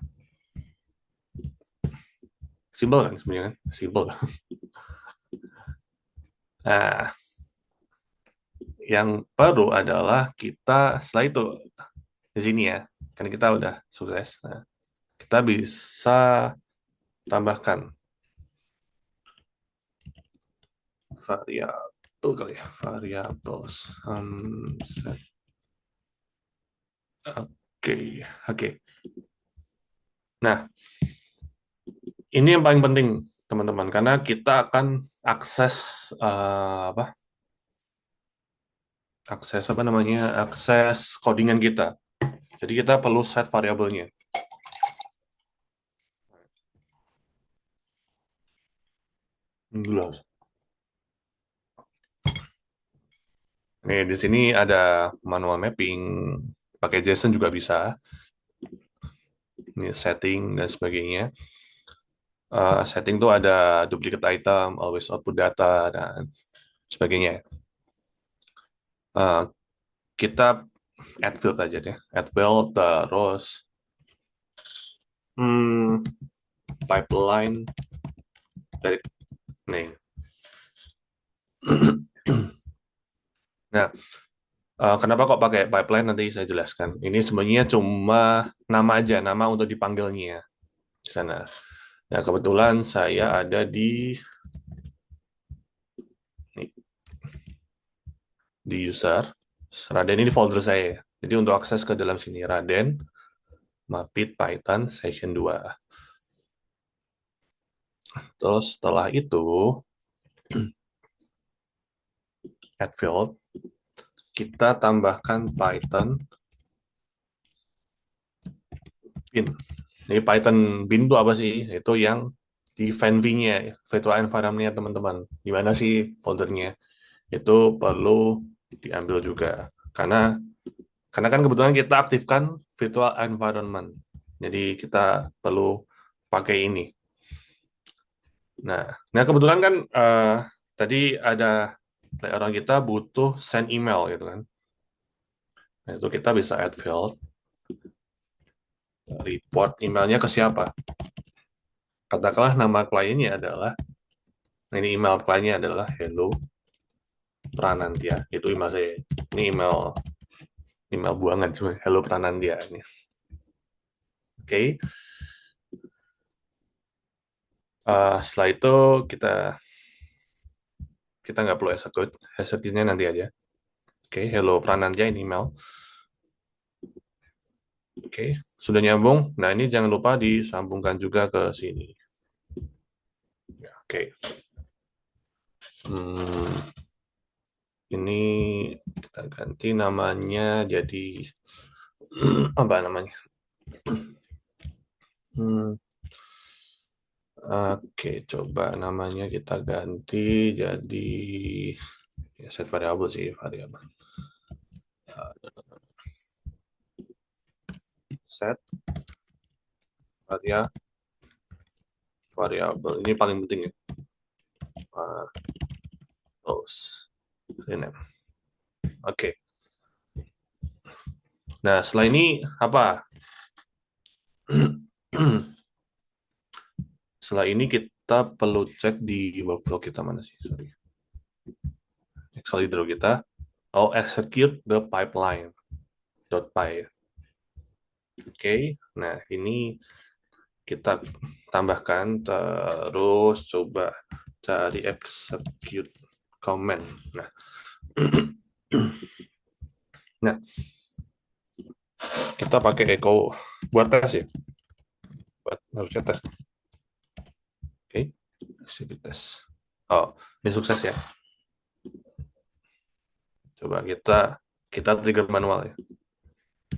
simple kan sebenarnya kan? Simple. Nah, yang perlu adalah kita setelah itu di sini ya, kan kita udah sukses. Nah, kita bisa tambahkan variabel kali ya, variables. Oke. Nah, ini yang paling penting teman-teman, karena kita akan akses akses codingan kita. Jadi kita perlu set variabelnya. Nih, di sini ada manual mapping, pakai JSON juga bisa. Ini setting dan sebagainya. Setting tuh ada duplicate item, always output data, dan sebagainya. Kita add field aja deh. Add field, terus pipeline dari nih. Nah, kenapa kok pakai pipeline, nanti saya jelaskan. Ini sebenarnya cuma nama aja, nama untuk dipanggilnya di sana. Nah, kebetulan saya ada di user. Raden ini folder saya. Jadi untuk akses ke dalam sini, Raden, Mapit, Python, Session 2. Terus setelah itu, add field, kita tambahkan Python bin. Jadi Python bin itu apa sih? Itu yang di venv-nya, virtual environment-nya teman-teman. Di mana sih foldernya? Itu perlu diambil juga. Karena kan kebetulan kita aktifkan virtual environment. Jadi kita perlu pakai ini. Nah kebetulan kan tadi ada orang kita butuh send email gitu kan. Nah, itu kita bisa add field, report emailnya ke siapa. Katakanlah nama kliennya adalah, ini email kliennya adalah hello Pranantia. Itu email saya. Ini email buangan cuma hello Pranantia ini. Oke. Setelah itu kita nggak perlu execute-nya nanti aja. Oke, hello Pranantia ini email. Oke, sudah nyambung. Nah, ini jangan lupa disambungkan juga ke sini. Ya, oke. Ini kita ganti namanya jadi apa namanya? Oke, coba namanya kita ganti jadi ya, set variable sih, variable. Set variable. Ini paling penting ya. Ini. Oke. Nah, setelah ini apa? Setelah ini kita perlu cek di workflow kita mana sih? Sorry. Excel hydro kita. Execute the pipeline. .py. Oke. Nah, ini kita tambahkan terus coba cari execute command. Nah, kita pakai echo buat tes ya. Harusnya tes. Oke, execute tes. Ini sukses ya. Coba kita trigger manual ya.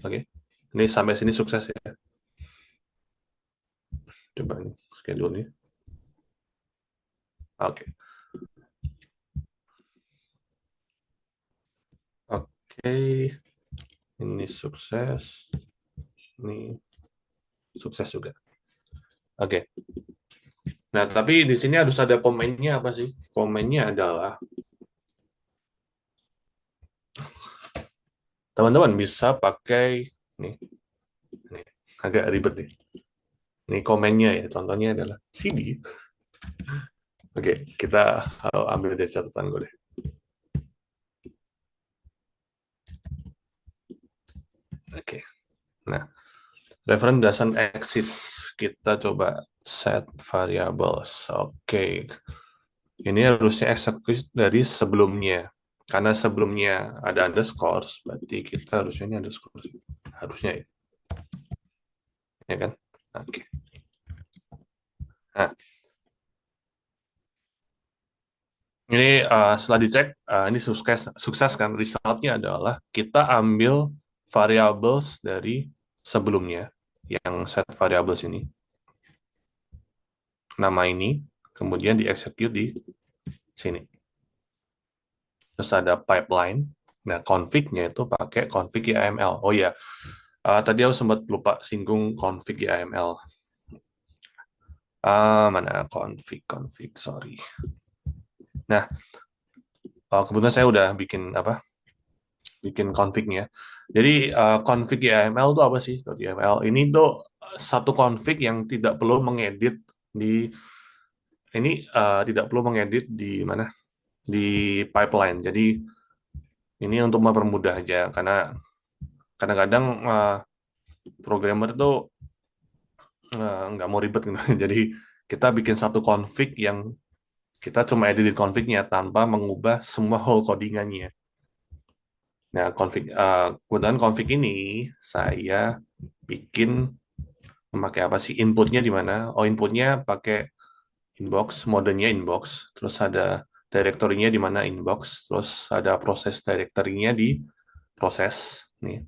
Oke. Ini sampai sini sukses ya. Coba ini schedule nih. Oke. Ini sukses. Ini sukses juga. Oke. Nah, tapi di sini harus ada komennya apa sih? Komennya adalah teman-teman bisa pakai nih agak ribet nih. Ini komennya ya. Contohnya adalah cd. Oke, kita ambil dari catatan gue deh. Oke. Nah, reference doesn't exist. Kita coba set variables. Oke. Ini harusnya execute dari sebelumnya. Karena sebelumnya ada underscore, berarti kita harusnya ini underscore. Harusnya ya. Ya kan? Oke. Nah, ini setelah dicek, ini sukses kan? Resultnya adalah kita ambil variables dari sebelumnya, yang set variables ini. Nama ini, kemudian di-execute di sini. Terus ada pipeline. Nah, config-nya itu pakai config YAML. Oh ya, tadi aku sempat lupa singgung config YAML. Mana config, sorry. Nah, kebetulan saya udah bikin config-nya. Jadi config YAML itu apa sih? YAML ini tuh satu config yang tidak perlu mengedit di mana? Di pipeline. Jadi ini untuk mempermudah aja karena kadang-kadang programmer tuh nggak mau ribet gitu. Jadi kita bikin satu config yang kita cuma edit config-nya tanpa mengubah semua whole codingannya. Nah, kebetulan config ini saya bikin memakai apa sih? Inputnya di mana? Inputnya pakai inbox, modenya inbox, terus ada Directory-nya di mana inbox, terus ada proses directory-nya di proses nih.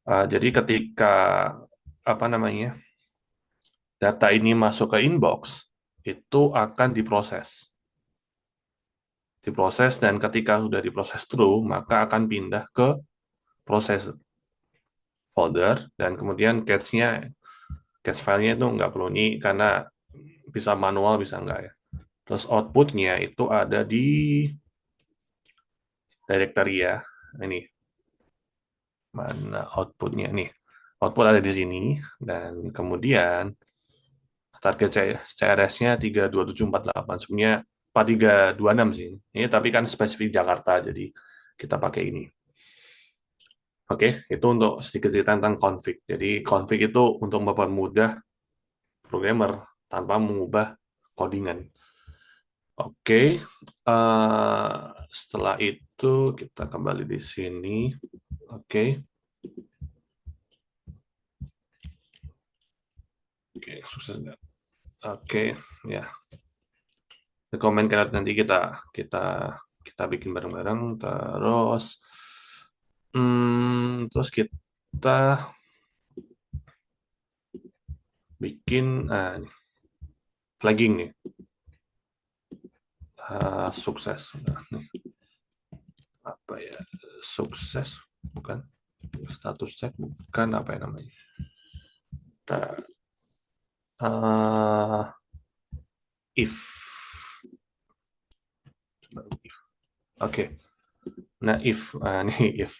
Jadi ketika apa namanya data ini masuk ke inbox, itu akan diproses dan ketika sudah diproses through, maka akan pindah ke proses folder dan kemudian cache filenya itu nggak perlu ini karena bisa manual bisa nggak ya. Terus outputnya itu ada di directory ya. Ini mana outputnya nih. Output ada di sini dan kemudian target CRS-nya 32748. Sebenarnya 4326 sih. Ini tapi kan spesifik Jakarta jadi kita pakai ini. Oke, itu untuk sedikit cerita tentang config. Jadi config itu untuk mempermudah programmer tanpa mengubah codingan. Oke, setelah itu kita kembali di sini. Oke, oke, sukses nggak? Oke, ya. Komen kan nanti kita kita kita bikin bareng-bareng. Terus kita bikin flagging nih. Sukses. Nah, nih. Apa ya? Sukses bukan? Status check bukan apa ya namanya? If. Oke. Nah, nih if.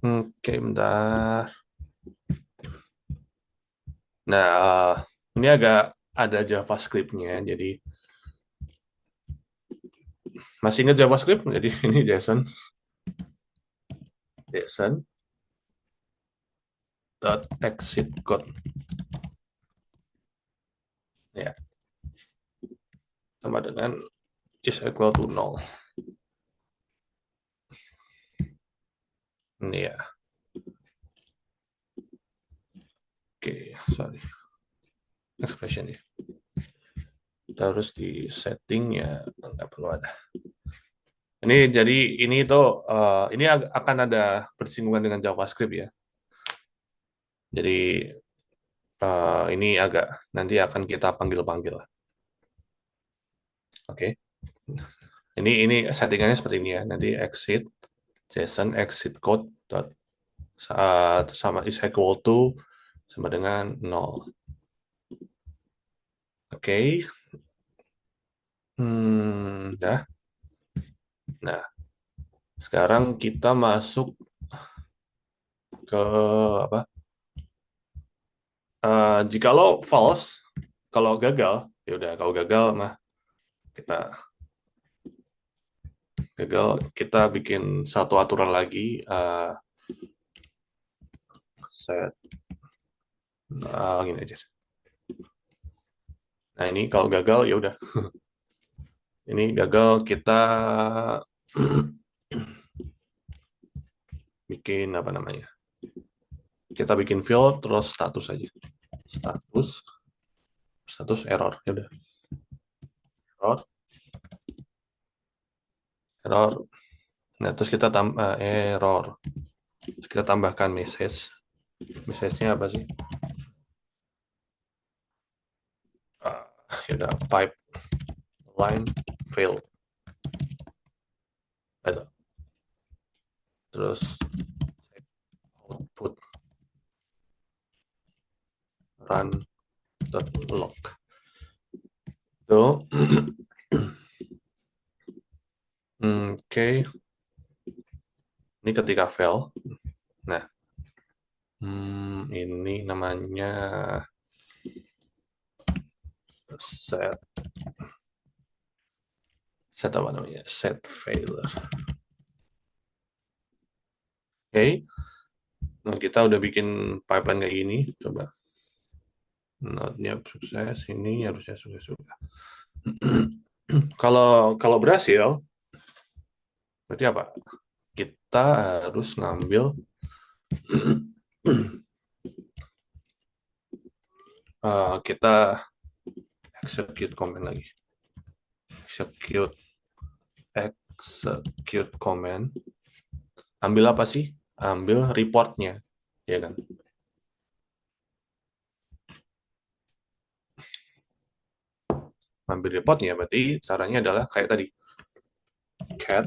Oke, bentar. Nah, ini agak ada JavaScript-nya, jadi masih ingat JavaScript? Jadi ini JSON dot exit code. Ya, sama dengan is equal to 0. Ini ya. Oke, sorry. Expression ya. Kita harus di setting ya, nggak perlu ada. Ini jadi ini ini akan ada bersinggungan dengan JavaScript ya. Jadi ini agak nanti akan kita panggil-panggil. Oke. Ini settingannya seperti ini ya. Nanti exit JSON exit code dot sama is equal to sama dengan 0. Oke. Dah. Nah, sekarang kita masuk ke apa? Jikalau false, kalau gagal, ya udah kalau gagal mah kita bikin satu aturan lagi set gini aja. Nah, ini kalau gagal ya udah. Ini gagal kita bikin apa namanya? Kita bikin field terus status aja. Status error ya udah. Error. Nah, terus kita error. Terus kita tambahkan message. Message-nya apa sih? Ya udah pipe line failed. Ada. Terus output run.log. Tuh. Oke. Ini ketika fail. Nah, ini namanya set apa namanya? Set failure. Oke. Nah, kita udah bikin pipeline kayak gini. Coba. Node-nya sukses. Ini harusnya sukses juga. Kalau berhasil, berarti apa? Kita harus ngambil kita execute command lagi. Execute command. Ambil apa sih? Ambil reportnya, ya kan? Ambil reportnya berarti caranya adalah kayak tadi, cat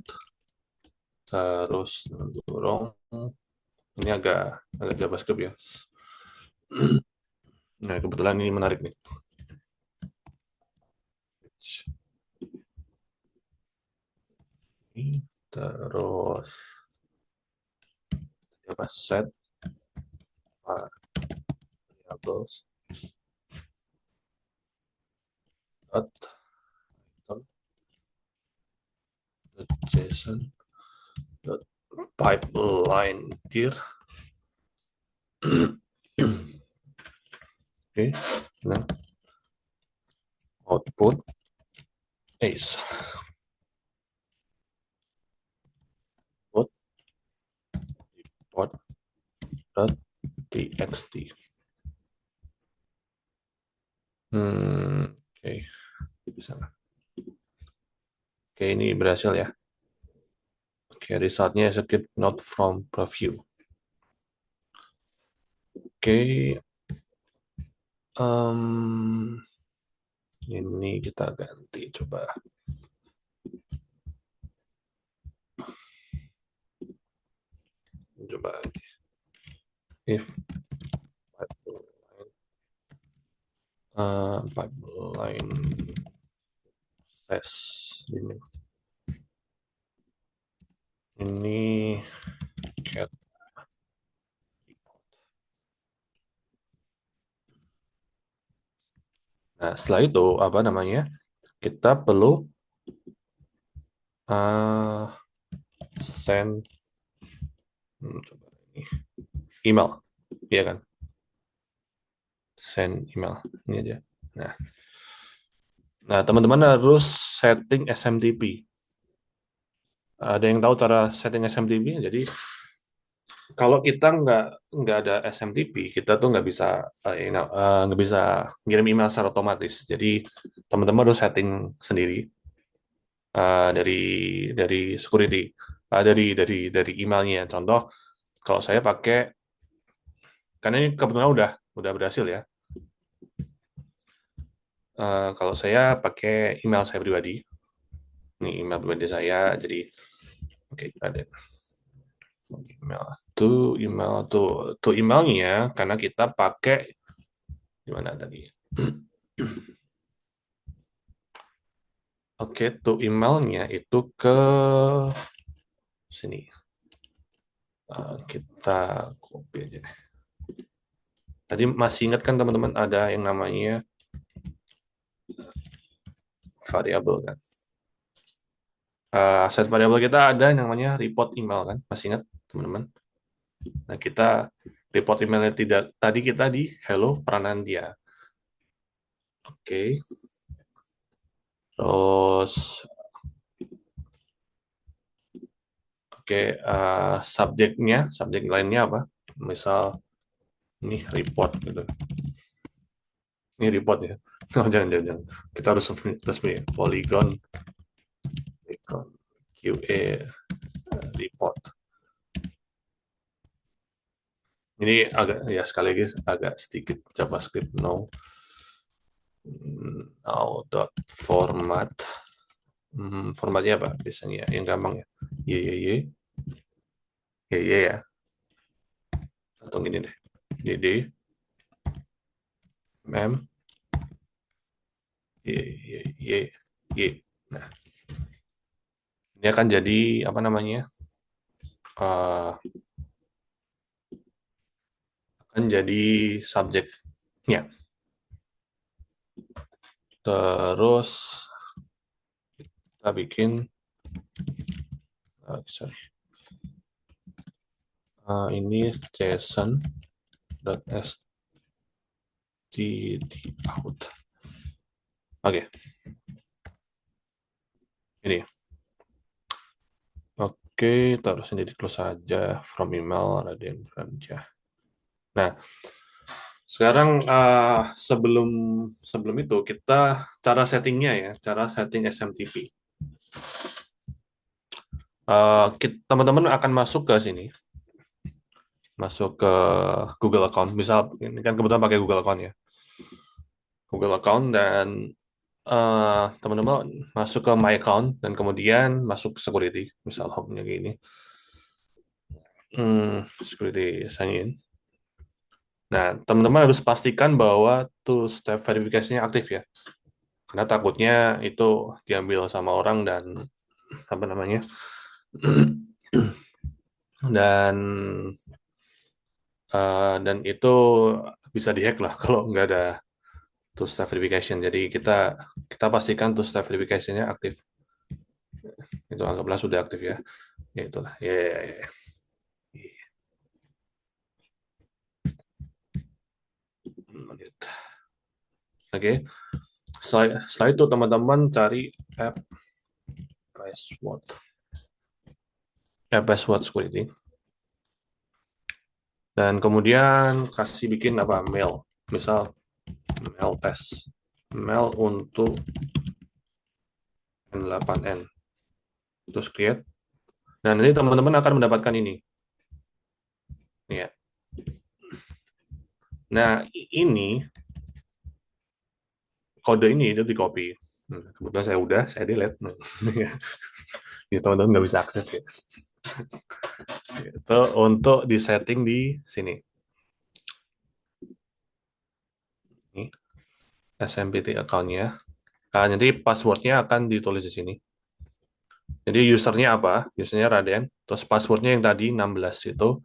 terus dorong. Ini agak JavaScript ya. Nah, kebetulan ini menarik nih. Terus apa, set variables dot JSON dot pipeline dir. Oke, nah output is output report dot txt. Oke, bisa nggak? Oke, ini berhasil ya. Oke, resultnya execute not from preview. Oke, ini kita ganti coba. Coba if pipeline test ini cat. Nah, setelah itu apa namanya? Kita perlu send coba ini email, ya kan? Send email ini aja. Nah, teman-teman harus setting SMTP. Ada yang tahu cara setting SMTP? Jadi kalau kita nggak ada SMTP, kita tuh nggak bisa ngirim email secara otomatis. Jadi teman-teman harus setting sendiri dari security, dari emailnya. Contoh, kalau saya pakai, karena ini kebetulan udah berhasil ya. Kalau saya pakai email saya pribadi, ini email pribadi saya. Jadi oke, ada emailnya karena kita pakai di mana tadi? Oke, emailnya itu ke sini. Kita copy aja. Tadi masih ingat kan teman-teman ada yang namanya variabel kan? Set variabel kita ada yang namanya report email kan? Masih ingat teman-teman? Nah, kita report emailnya tadi kita di hello Pranandia. Oke. Terus subjek lainnya apa? Misal ini report gitu. Ini report ya. Oh, jangan. Kita harus resmi ya. Polygon QA report. Ini sekali lagi agak sedikit JavaScript now dot format. Formatnya apa biasanya? Yang gampang ya. Ya. Atau gini deh. dd mem Nah, ini akan jadi apa namanya? Akan jadi subjeknya. Terus kita bikin ini JSON.stdout. Oke. Ini. Oke, taruhnya jadi close saja from email Raden Franja. Nah, Sekarang sebelum sebelum itu kita cara settingnya ya, cara setting SMTP. Teman-teman akan masuk ke sini, masuk ke Google account. Misal ini kan kebetulan pakai Google account ya, Google account dan teman-teman masuk ke My Account dan kemudian masuk security, misal hubnya gini, security sign in. Nah, teman-teman harus pastikan bahwa two-step verifikasinya aktif ya, karena takutnya itu diambil sama orang dan apa namanya dan itu bisa dihack lah kalau nggak ada two-step verification. Jadi kita kita pastikan two-step verification-nya aktif. Itu anggaplah sudah aktif ya. Ya itulah. Ya, ya, ya. Menit. Oke. Setelah itu teman-teman cari app password security. Dan kemudian kasih bikin apa mail. Misal mail test. Mail untuk N8N. Terus create. Nah, nanti teman-teman akan mendapatkan ini. Ya. Nah, ini kode ini itu di copy. Kebetulan saya delete. Ya, teman-teman nggak bisa akses ya. Itu untuk di setting di sini. Ini SMPT account-nya. Nah, nanti passwordnya akan ditulis di sini. Jadi usernya apa? Usernya Raden. Terus passwordnya yang tadi 16 itu.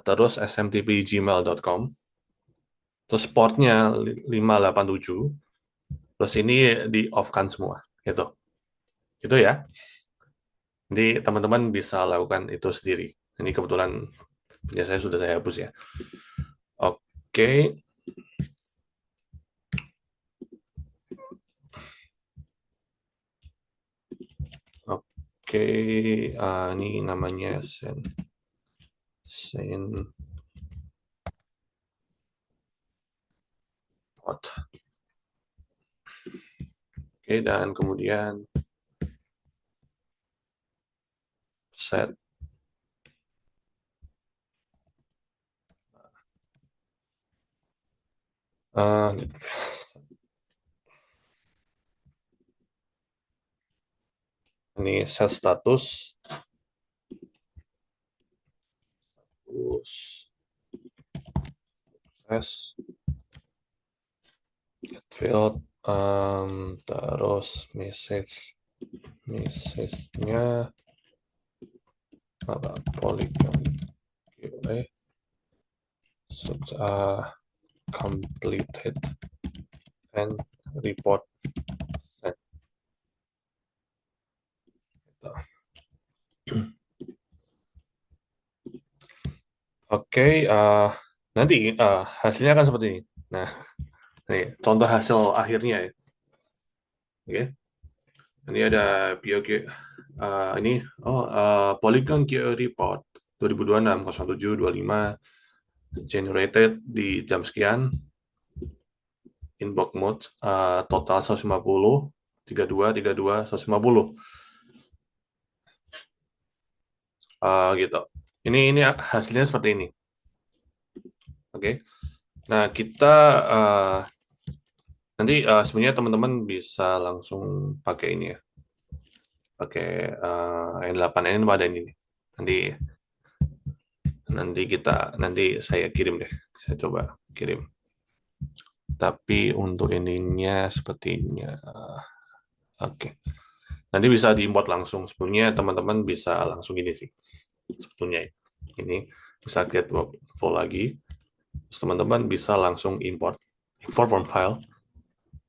Terus smtp@gmail.com. Terus portnya 587. Terus ini di off-kan semua. Itu ya. Jadi teman-teman bisa lakukan itu sendiri. Ini kebetulan biasanya sudah saya hapus ya. Oke. Oke, ini namanya send out. Oke, dan kemudian set. Ini set status. Sukses. Get field. Terus message-nya apa? Polygon QA sudah completed and report set. Oke, nanti hasilnya akan seperti ini. Nah, nih, contoh hasil akhirnya ya. Oke. Ini ada POQ ini Polygon QA report 2026-07-25 generated di jam sekian. Inbox mode total 150 32 150 gitu. Ini hasilnya seperti ini. Oke. Nah, kita nanti sebenarnya teman-teman bisa langsung pakai ini ya. Pakai N8N pada ini. Nanti saya kirim deh. Saya coba kirim. Tapi untuk ininya sepertinya oke. Nanti bisa diimport langsung. Sebelumnya teman-teman bisa langsung ini sih. Sebetulnya ini bisa create workflow lagi. Terus teman-teman bisa langsung import from file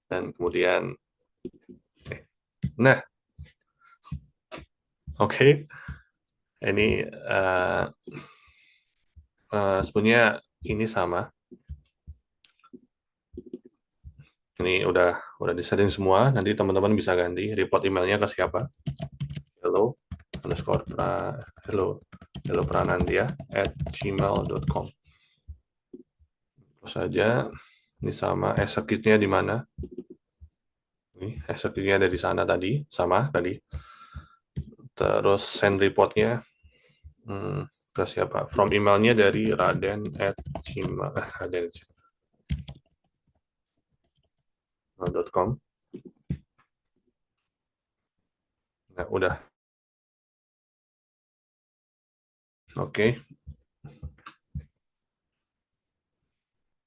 dan kemudian nah oke. Ini sebenarnya ini sama. Ini udah disetting semua. Nanti teman-teman bisa ganti report emailnya ke siapa. hello pranandia@gmail.com. Terus saja ini sama execute-nya di mana? Ini execute-nya ada di sana tadi, sama tadi. Terus send report-nya ke siapa? From emailnya dari raden@gmail.com. Nah, udah. Oke.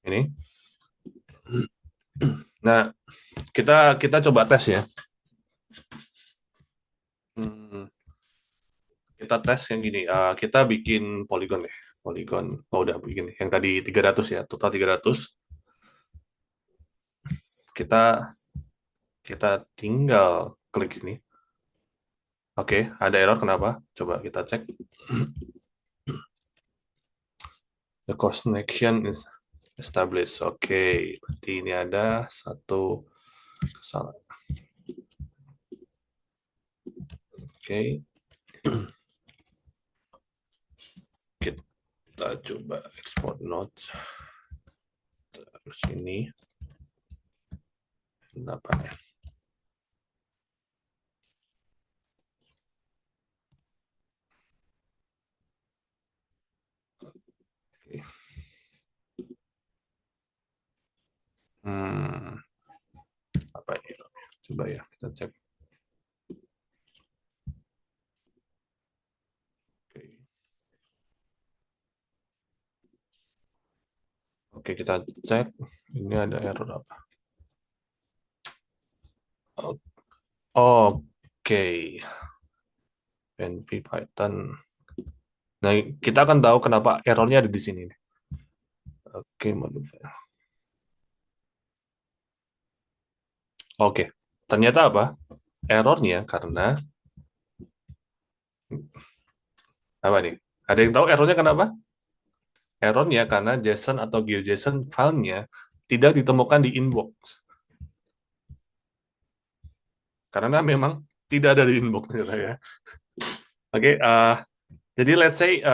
Ini. Nah, kita coba tes ya. Kita tes yang gini. Kita bikin poligon ya. Poligon. Oh, udah bikin. Yang tadi 300 ya. Total 300. Kita kita tinggal klik ini. Oke, ada error kenapa? Coba kita cek. The course connection is established. Oke, berarti ini ada satu kesalahan. Oke. Kita coba export notes. Terus ini. Apa ya? Oke. Apa ini? Coba ya, kita cek. Oke, kita cek. Ini ada error apa? Oke. NV Python. Nah, kita akan tahu kenapa errornya ada di sini. Oke, modify. Oke, ternyata apa? Errornya karena apa nih? Ada yang tahu errornya kenapa? Errornya karena JSON atau GeoJSON filenya tidak ditemukan di inbox. Karena memang tidak ada di inbox ya. Oke, jadi let's say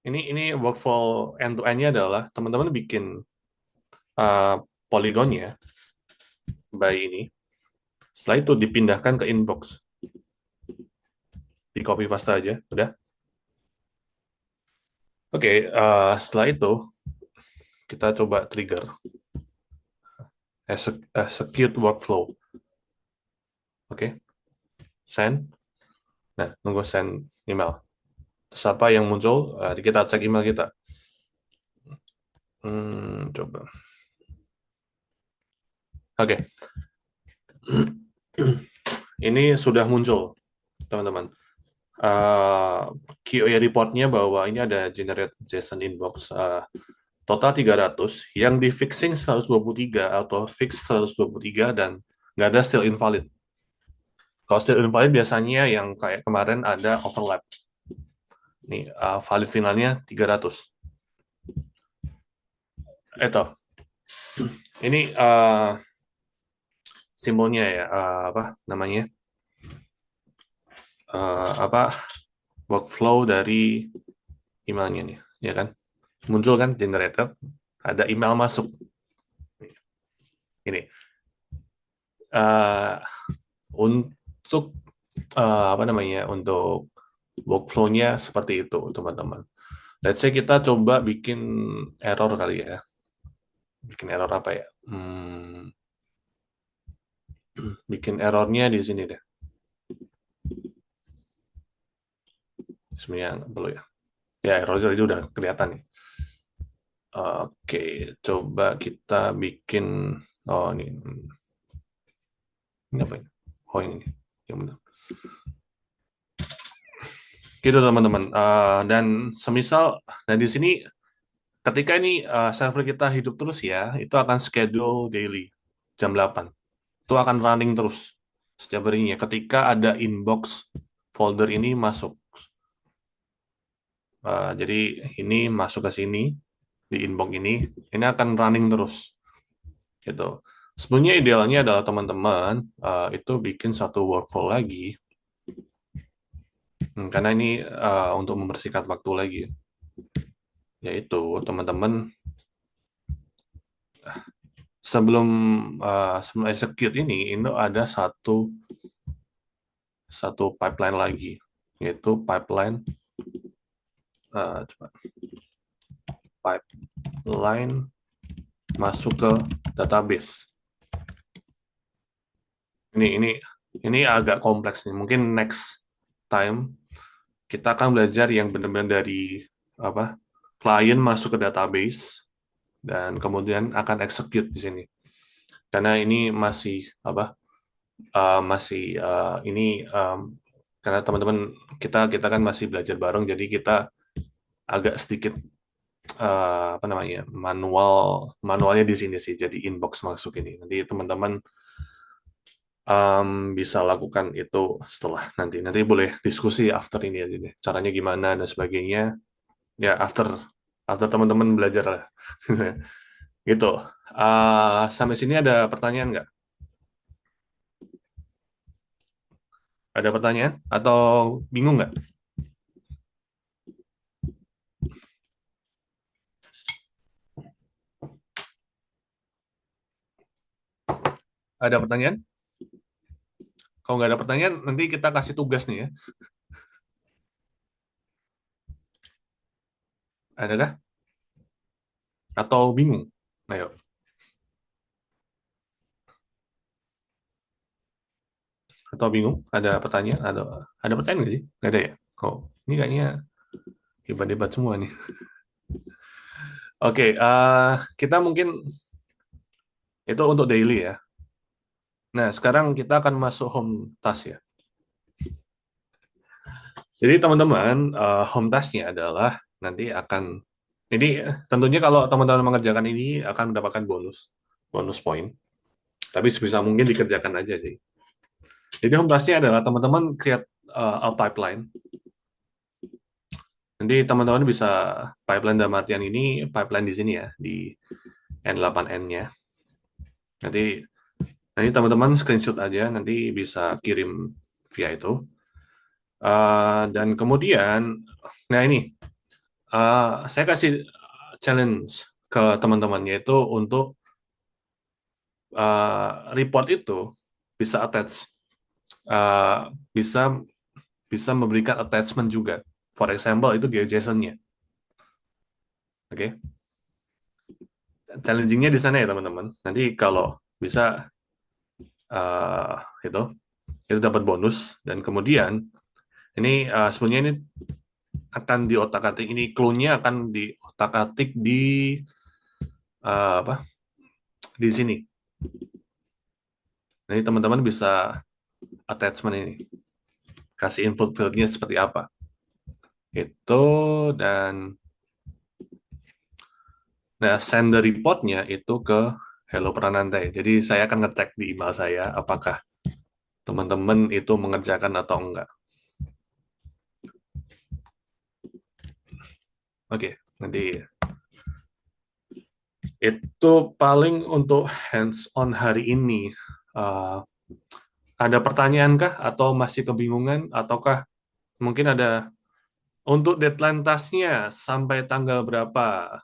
ini workflow end-to-end-nya adalah teman-teman bikin poligonnya by ini. Setelah itu dipindahkan ke inbox. Di copy paste aja, udah. Oke, setelah itu kita coba trigger execute workflow. Oke, send. Nah, nunggu send email. Terus apa yang muncul? Kita cek email kita. Coba. Oke. Ini sudah muncul, teman-teman. QA report-nya bahwa ini ada generate JSON inbox total 300, yang di fixing 123 atau fix 123 dan nggak ada still invalid. Kalau still invalid biasanya yang kayak kemarin ada overlap. Nih, valid finalnya 300. Ini simbolnya ya, apa namanya? Workflow dari emailnya nih, ya kan? Muncul kan generated, ada email masuk. Ini untuk apa namanya? Untuk workflow-nya seperti itu, teman-teman. Let's say kita coba bikin error kali ya. Bikin error apa ya? Bikin errornya di sini deh. Sebenarnya perlu ya. Ya, errornya itu udah kelihatan nih. Oke, coba kita bikin. Oh, ini apa ini? Oh, ini. Yang benar. Gitu, teman-teman. Dan semisal, dan di sini ketika ini server kita hidup terus ya, itu akan schedule daily jam 8. Itu akan running terus setiap harinya ketika ada inbox folder ini masuk. Jadi ini masuk ke sini di inbox ini akan running terus. Gitu. Sebenarnya idealnya adalah teman-teman itu bikin satu workflow lagi. Karena ini untuk membersihkan waktu lagi. yaitu teman-teman sebelum sebelum execute ini itu ada satu pipeline lagi, yaitu pipeline coba pipeline masuk ke database. Ini agak kompleks nih. Mungkin next time kita akan belajar yang benar-benar dari apa klien masuk ke database dan kemudian akan execute di sini. Karena ini masih ini karena teman-teman kita kan masih belajar bareng, jadi kita agak sedikit manualnya di sini sih, jadi inbox masuk ini. Nanti teman-teman bisa lakukan itu setelah nanti boleh diskusi after ini aja deh, caranya gimana dan sebagainya ya, after teman-teman belajar lah. Gitu. Sampai sini ada pertanyaan nggak? Ada pertanyaan atau bingung nggak? Ada pertanyaan? Kalau nggak ada pertanyaan, nanti kita kasih tugas nih ya. Adakah? Atau bingung? Ayo. Atau bingung? Ada pertanyaan? Ada pertanyaan nggak sih? Nggak ada ya? Kok ini kayaknya hebat-hebat semua nih. Oke, kita mungkin itu untuk daily ya. Nah, sekarang kita akan masuk home task ya. Jadi teman-teman, home task-nya adalah nanti ini tentunya kalau teman-teman mengerjakan ini akan mendapatkan bonus poin. Tapi sebisa mungkin dikerjakan aja sih. Jadi home task-nya adalah teman-teman create a pipeline. Nanti teman-teman bisa pipeline dalam artian ini, pipeline di sini ya, di N8N-nya. Nanti teman-teman screenshot aja, nanti bisa kirim via itu. Dan kemudian, nah ini, saya kasih challenge ke teman-teman, yaitu untuk report itu bisa attach, bisa memberikan attachment juga. For example, itu dia JSON-nya. Oke. Challenging-nya di sana ya teman-teman. Nanti kalau bisa itu dapat bonus, dan kemudian ini sebenarnya ini akan diotak-atik, ini clue-nya akan diotak-atik di sini. Jadi teman-teman bisa attachment ini, kasih input field-nya seperti apa. Itu, dan nah, send the report-nya itu ke Hello Pranantai. Jadi saya akan ngecek di email saya apakah teman-teman itu mengerjakan atau enggak. Oke, nanti itu paling untuk hands-on hari ini. Ada pertanyaan kah? Atau masih kebingungan? Ataukah mungkin ada untuk deadline task-nya sampai tanggal berapa?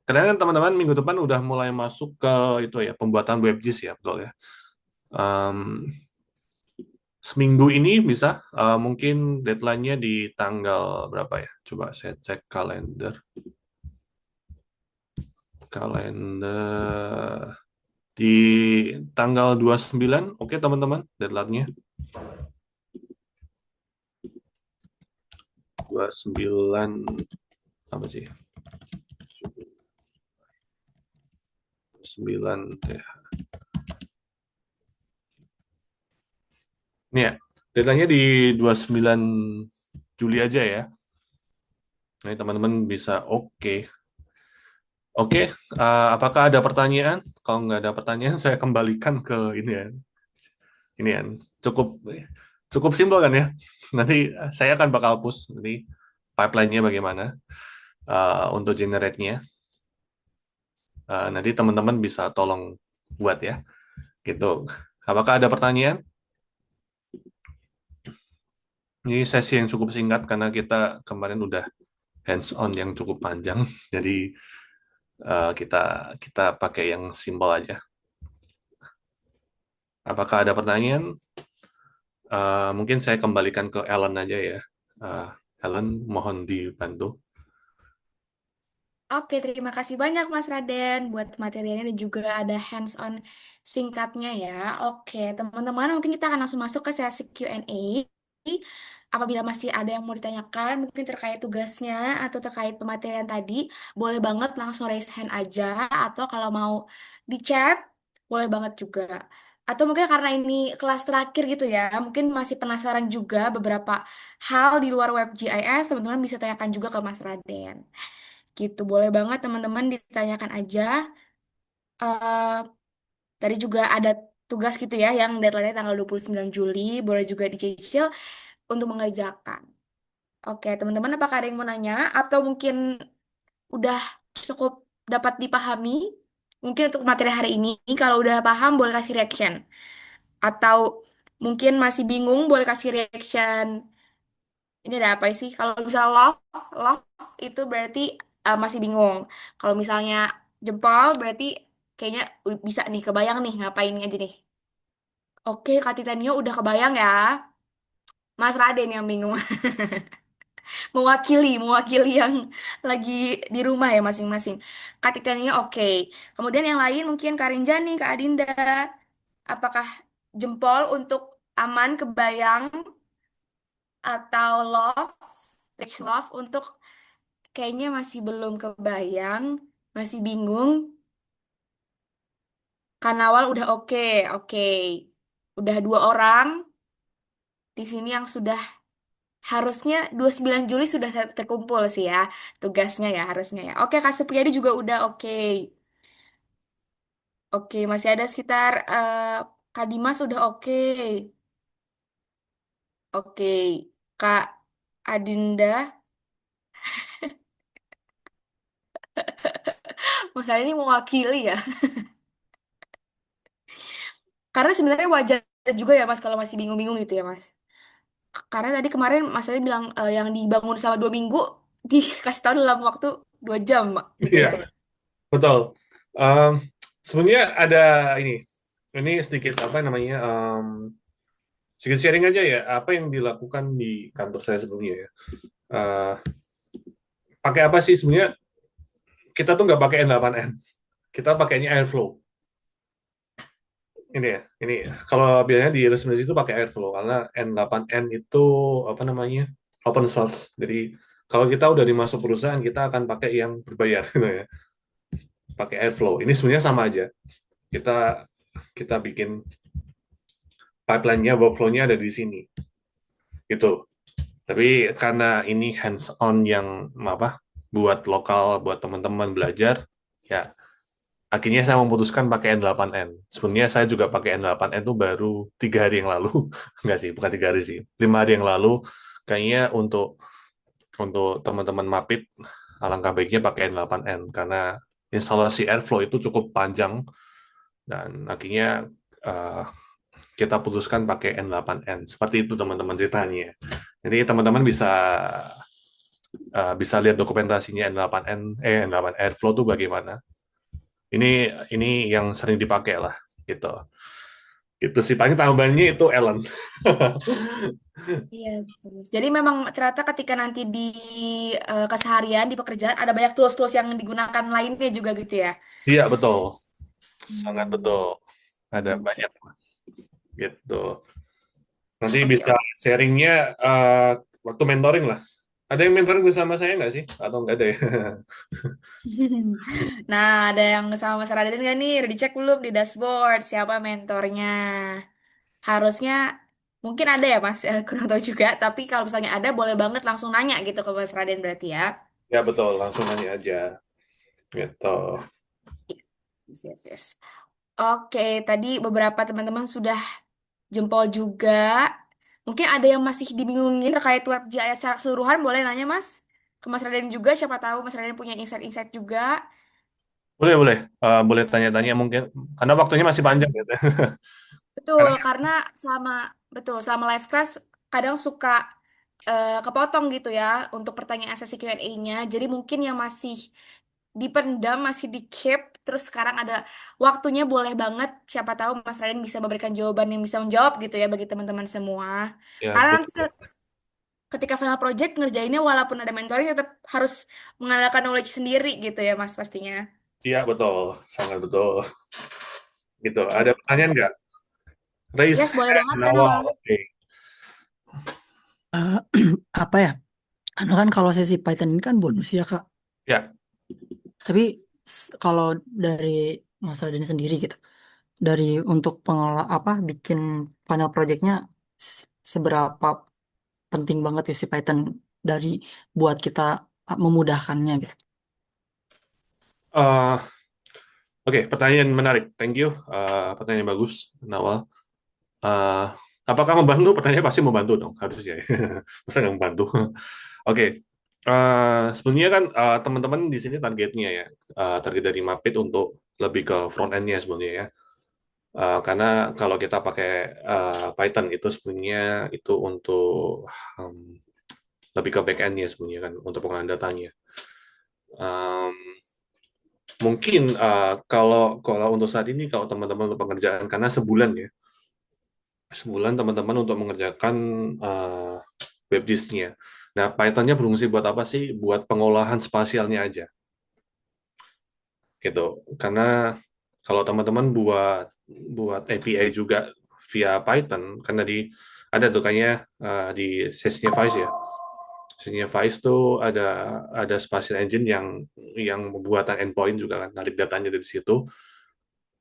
Karena kan teman-teman minggu depan udah mulai masuk ke itu ya, pembuatan WebGIS ya, betul ya. Seminggu ini bisa, mungkin deadline-nya di tanggal berapa ya? Coba saya cek kalender. Di tanggal 29, oke teman-teman, deadline-nya. 29 apa sih? 9 TH. Ini ya, deadline-nya di 29 Juli aja ya. Nah, teman-teman bisa oke. Oke, apakah ada pertanyaan? Kalau nggak ada pertanyaan, saya kembalikan ke ini ya. Ini ya, cukup simpel kan ya. Nanti saya akan bakal push nanti pipeline-nya bagaimana untuk generate-nya. Nanti teman-teman bisa tolong buat ya. Gitu. Apakah ada pertanyaan? Ini sesi yang cukup singkat karena kita kemarin udah hands on yang cukup panjang. Jadi kita kita pakai yang simpel aja. Apakah ada pertanyaan? Mungkin saya kembalikan ke Ellen aja ya. Eh, Ellen, mohon dibantu. Oke, terima kasih banyak Mas Raden buat materialnya dan juga ada hands-on singkatnya ya. Oke, teman-teman, mungkin kita akan langsung masuk ke sesi Q&A. Apabila masih ada yang mau ditanyakan, mungkin terkait tugasnya atau terkait pematerian tadi, boleh banget langsung raise hand aja. Atau kalau mau di chat, boleh banget juga. Atau mungkin karena ini kelas terakhir gitu ya, mungkin masih penasaran juga beberapa hal di luar web GIS, teman-teman bisa tanyakan juga ke Mas Raden. Gitu, boleh banget teman-teman ditanyakan aja. Eh tadi juga ada tugas gitu ya, yang deadline-nya tanggal 29 Juli, boleh juga dicicil untuk mengerjakan. Oke, teman-teman, apakah ada yang mau nanya? Atau mungkin udah cukup dapat dipahami? Mungkin untuk materi hari ini, kalau udah paham, boleh kasih reaction. Atau mungkin masih bingung, boleh kasih reaction. Ini ada apa sih? Kalau misalnya love itu berarti masih bingung. Kalau misalnya jempol berarti kayaknya bisa nih, kebayang nih ngapain aja nih. Oke, Kak Titanio udah kebayang ya. Mas Raden yang bingung. Mewakili yang lagi di rumah ya masing-masing. Kak Titanio oke. Kemudian yang lain mungkin Kak Rinjani, Kak Adinda. Apakah jempol untuk aman kebayang atau love, text love untuk kayaknya masih belum kebayang, masih bingung. Kanawal udah oke, oke. Udah dua orang di sini yang sudah harusnya 29 Juli sudah terkumpul sih ya tugasnya ya harusnya ya. Oke, Kak Supriyadi juga udah oke. Oke, masih ada sekitar Kak Dimas udah oke. Oke. Kak Adinda, Mas Adi ini mewakili ya. Karena sebenarnya wajar juga ya Mas kalau masih bingung-bingung gitu ya Mas. Karena tadi kemarin Mas Ali bilang yang dibangun selama 2 minggu dikasih tahu dalam waktu 2 jam, Mak. Gitu Iya, ya. betul. Um, Sebenarnya ada ini sedikit apa namanya, sedikit sharing aja ya, apa yang dilakukan di kantor saya sebelumnya ya. Eh, Pakai apa sih sebenarnya? Kita tuh nggak pakai N8N, kita pakainya Airflow. Ini ya, ini kalau biasanya di resmi itu pakai Airflow karena N8N itu apa namanya, open source. Jadi kalau kita udah dimasuk perusahaan, kita akan pakai yang berbayar gitu ya, pakai Airflow. Ini sebenarnya sama aja. Kita kita bikin pipeline-nya, workflow-nya ada di sini. Gitu. Tapi karena ini hands-on yang apa, buat lokal, buat teman-teman belajar, ya akhirnya saya memutuskan pakai N8N. Sebenarnya saya juga pakai N8N itu baru 3 hari yang lalu. Enggak sih, bukan 3 hari sih. 5 hari yang lalu. Kayaknya untuk teman-teman Mapit, alangkah baiknya pakai N8N. Karena instalasi Airflow itu cukup panjang. Dan akhirnya eh, kita putuskan pakai N8N. Seperti itu teman-teman ceritanya. Jadi teman-teman bisa lihat dokumentasinya N8N, N8 Airflow itu bagaimana. Ini yang sering dipakai lah, gitu. Itu sih paling tambahannya itu Ellen. Iya, betul. Mas. Jadi memang ternyata ketika nanti di keseharian di pekerjaan ada banyak tools-tools yang digunakan lainnya juga gitu ya. Iya betul, sangat betul. Hmm, Ada oke, banyak gitu. Nanti oke, bisa oke. sharingnya waktu mentoring lah. Ada yang mentoring bersama saya nggak sih? Atau nggak ada ya? Nah, ada yang sama Mas Raden nggak nih? Udah dicek belum di dashboard siapa mentornya? Harusnya mungkin ada ya Mas, kurang tahu juga. Tapi kalau misalnya ada, boleh banget langsung nanya gitu ke Mas Raden berarti ya. Ya betul, langsung nanya aja. Gitu. Yes, yes, yes. Oke, tadi beberapa teman-teman sudah jempol juga. Mungkin ada yang masih dibingungin terkait web GIS secara keseluruhan, boleh nanya Mas. Ke Mas Raden juga, siapa tahu Mas Raden punya insight-insight juga. Boleh, boleh. Boleh tanya-tanya mungkin. Karena waktunya masih panjang gitu. Betul, Karena karena selama betul selama live class kadang suka kepotong gitu ya untuk pertanyaan sesi Q&A-nya. Jadi mungkin yang masih dipendam, masih di keep, terus sekarang ada waktunya boleh banget. Siapa tahu Mas Raden bisa memberikan jawaban yang bisa menjawab gitu ya bagi teman-teman semua. Ya, Karena nanti betul. ketika final project ngerjainnya walaupun ada mentoring tetap harus mengandalkan knowledge sendiri gitu ya Mas pastinya. Iya, betul. Sangat betul. Gitu. Ada Oke. pertanyaan nggak? Raise Yes, boleh hand banget kan Nawal. Awal. Oke. Eh, apa ya? Karena kan kalau sesi Python ini kan bonus ya Kak. Ya. Tapi kalau dari Mas Raden sendiri gitu, dari untuk pengelola apa bikin panel projectnya seberapa penting banget isi Python dari buat kita memudahkannya gitu. Eh, Oke, pertanyaan menarik. Thank you. Pertanyaan bagus, Nawal. Eh, apakah membantu? Pertanyaannya pasti membantu dong, harusnya. Masa nggak membantu? Oke. Sebenarnya kan teman-teman di sini targetnya ya, target dari Mapit untuk lebih ke front end-nya sebenarnya ya. Karena kalau kita pakai Python itu sebenarnya itu untuk um, lebih ke back end-nya sebenarnya kan, untuk pengolahan datanya. Um, Mungkin kalau kalau untuk saat ini kalau teman-teman untuk pengerjaan karena sebulan ya, sebulan teman-teman untuk mengerjakan uh, web disknya. Nah, Python-nya berfungsi buat apa sih? Buat pengolahan spasialnya aja, gitu. Karena kalau teman-teman buat buat API juga via Python, karena ada tuh kayaknya di sesinya Vice ya. Sesinya Vice tuh ada spatial engine yang pembuatan endpoint juga kan, narik datanya dari situ.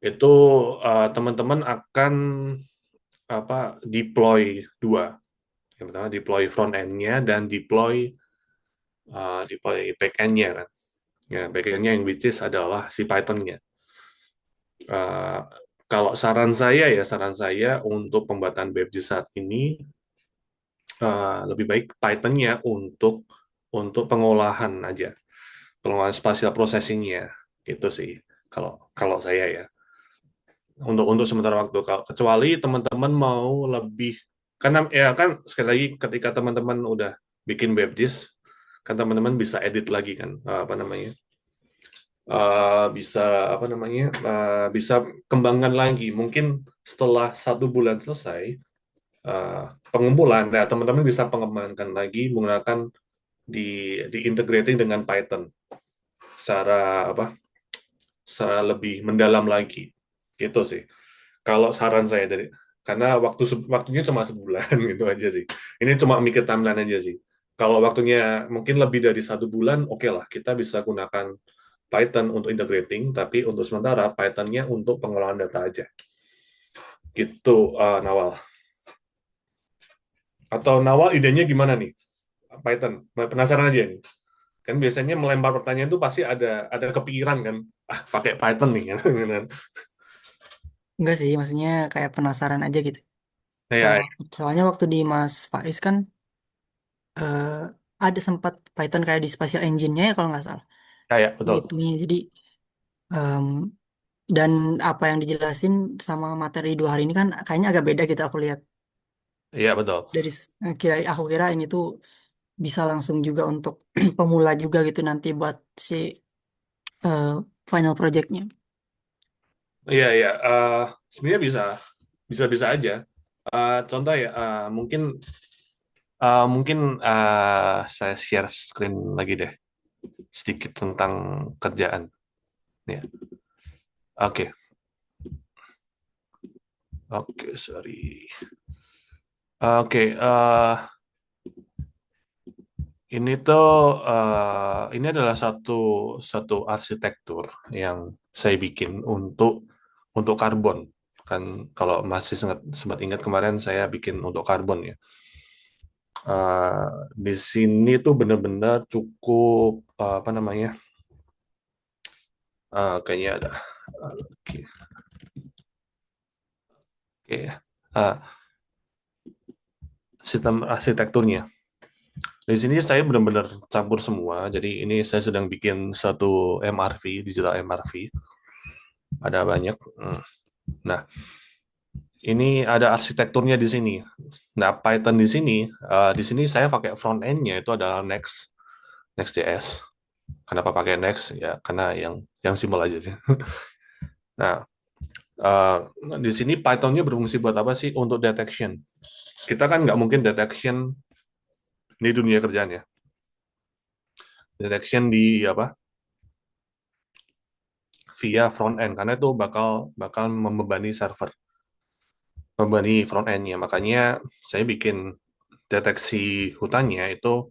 Itu teman-teman akan deploy dua. Yang pertama deploy front end-nya dan deploy back end-nya kan. Ya, back end-nya yang which is adalah si Python-nya. Uh, Kalau saran saya untuk pembuatan web saat ini lebih baik Python-nya untuk pengolahan aja, pengolahan spatial processing-nya, gitu sih. Kalau kalau saya ya, untuk sementara waktu. Kecuali teman-teman mau lebih, karena ya kan sekali lagi ketika teman-teman udah bikin web kan teman-teman bisa edit lagi kan, apa namanya, bisa apa namanya, bisa kembangkan lagi. Mungkin setelah 1 bulan selesai uh, pengumpulan, nah teman-teman bisa pengembangkan lagi menggunakan di integrating dengan Python secara apa, secara lebih mendalam lagi, gitu sih. Kalau saran saya karena waktunya cuma sebulan gitu aja sih. Ini cuma mikir timeline aja sih. Kalau waktunya mungkin lebih dari 1 bulan, oke lah kita bisa gunakan Python untuk integrating, tapi untuk sementara Python-nya untuk pengolahan data aja. Gitu, Nawal. Atau Nawal idenya gimana nih? Python, penasaran aja nih. Kan biasanya melempar pertanyaan itu pasti ada kepikiran kan, pakai Python nih kan. Enggak sih, maksudnya kayak penasaran aja gitu. Ya, Soal, soalnya waktu di Mas Faiz kan eh, ada sempat Python kayak di spatial engine-nya ya kalau nggak salah. ya, betul. Gitunya. Jadi em, dan apa yang dijelasin sama materi 2 hari ini kan kayaknya agak beda gitu aku lihat. Iya, betul. Dari aku kira ini tuh bisa langsung juga untuk pemula juga gitu nanti buat si eh, final projectnya. Iya, iya. Sebenarnya bisa aja. Contoh ya, mungkin saya share screen lagi deh, sedikit tentang kerjaan. Ya, oke, oke, sorry. Oke, ini adalah satu satu arsitektur yang saya bikin untuk karbon. Kan kalau masih sempat ingat kemarin saya bikin untuk karbon ya. Eh, di sini tuh benar-benar cukup apa namanya? Kayaknya ada. Oke, oke. Ah, Sistem arsitekturnya. Di sini saya benar-benar campur semua. Jadi ini saya sedang bikin satu digital MRV. Ada banyak. Nah, ini ada arsitekturnya di sini. Nah, Python di sini saya pakai front end-nya itu adalah Next.js. Kenapa pakai Next? Ya, karena yang simpel aja sih. Nah, eh, di sini Python-nya berfungsi buat apa sih? Untuk detection. Kita kan nggak mungkin detection di dunia kerjaan ya. Detection di apa? Via front end karena itu bakal bakal membebani server, membebani front end-nya. Makanya saya bikin deteksi hutannya itu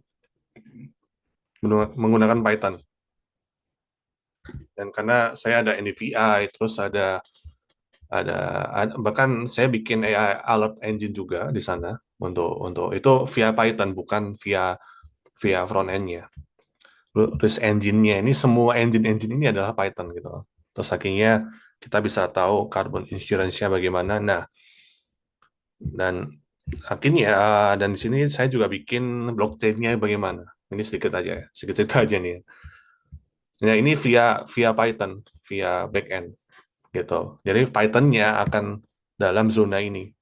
menggunakan Python. Dan karena saya ada NDVI, terus bahkan saya bikin AI alert engine juga di sana untuk itu via Python bukan via via front end-nya. Terus engine-nya ini semua engine ini adalah Python gitu. Terus akhirnya kita bisa tahu carbon insurance-nya bagaimana. Nah, dan akhirnya dan di sini saya juga bikin blockchain-nya bagaimana. Ini sedikit aja ya, sedikit cerita aja nih. Nah, ini via via Python, via backend gitu. Jadi Python-nya akan dalam zona ini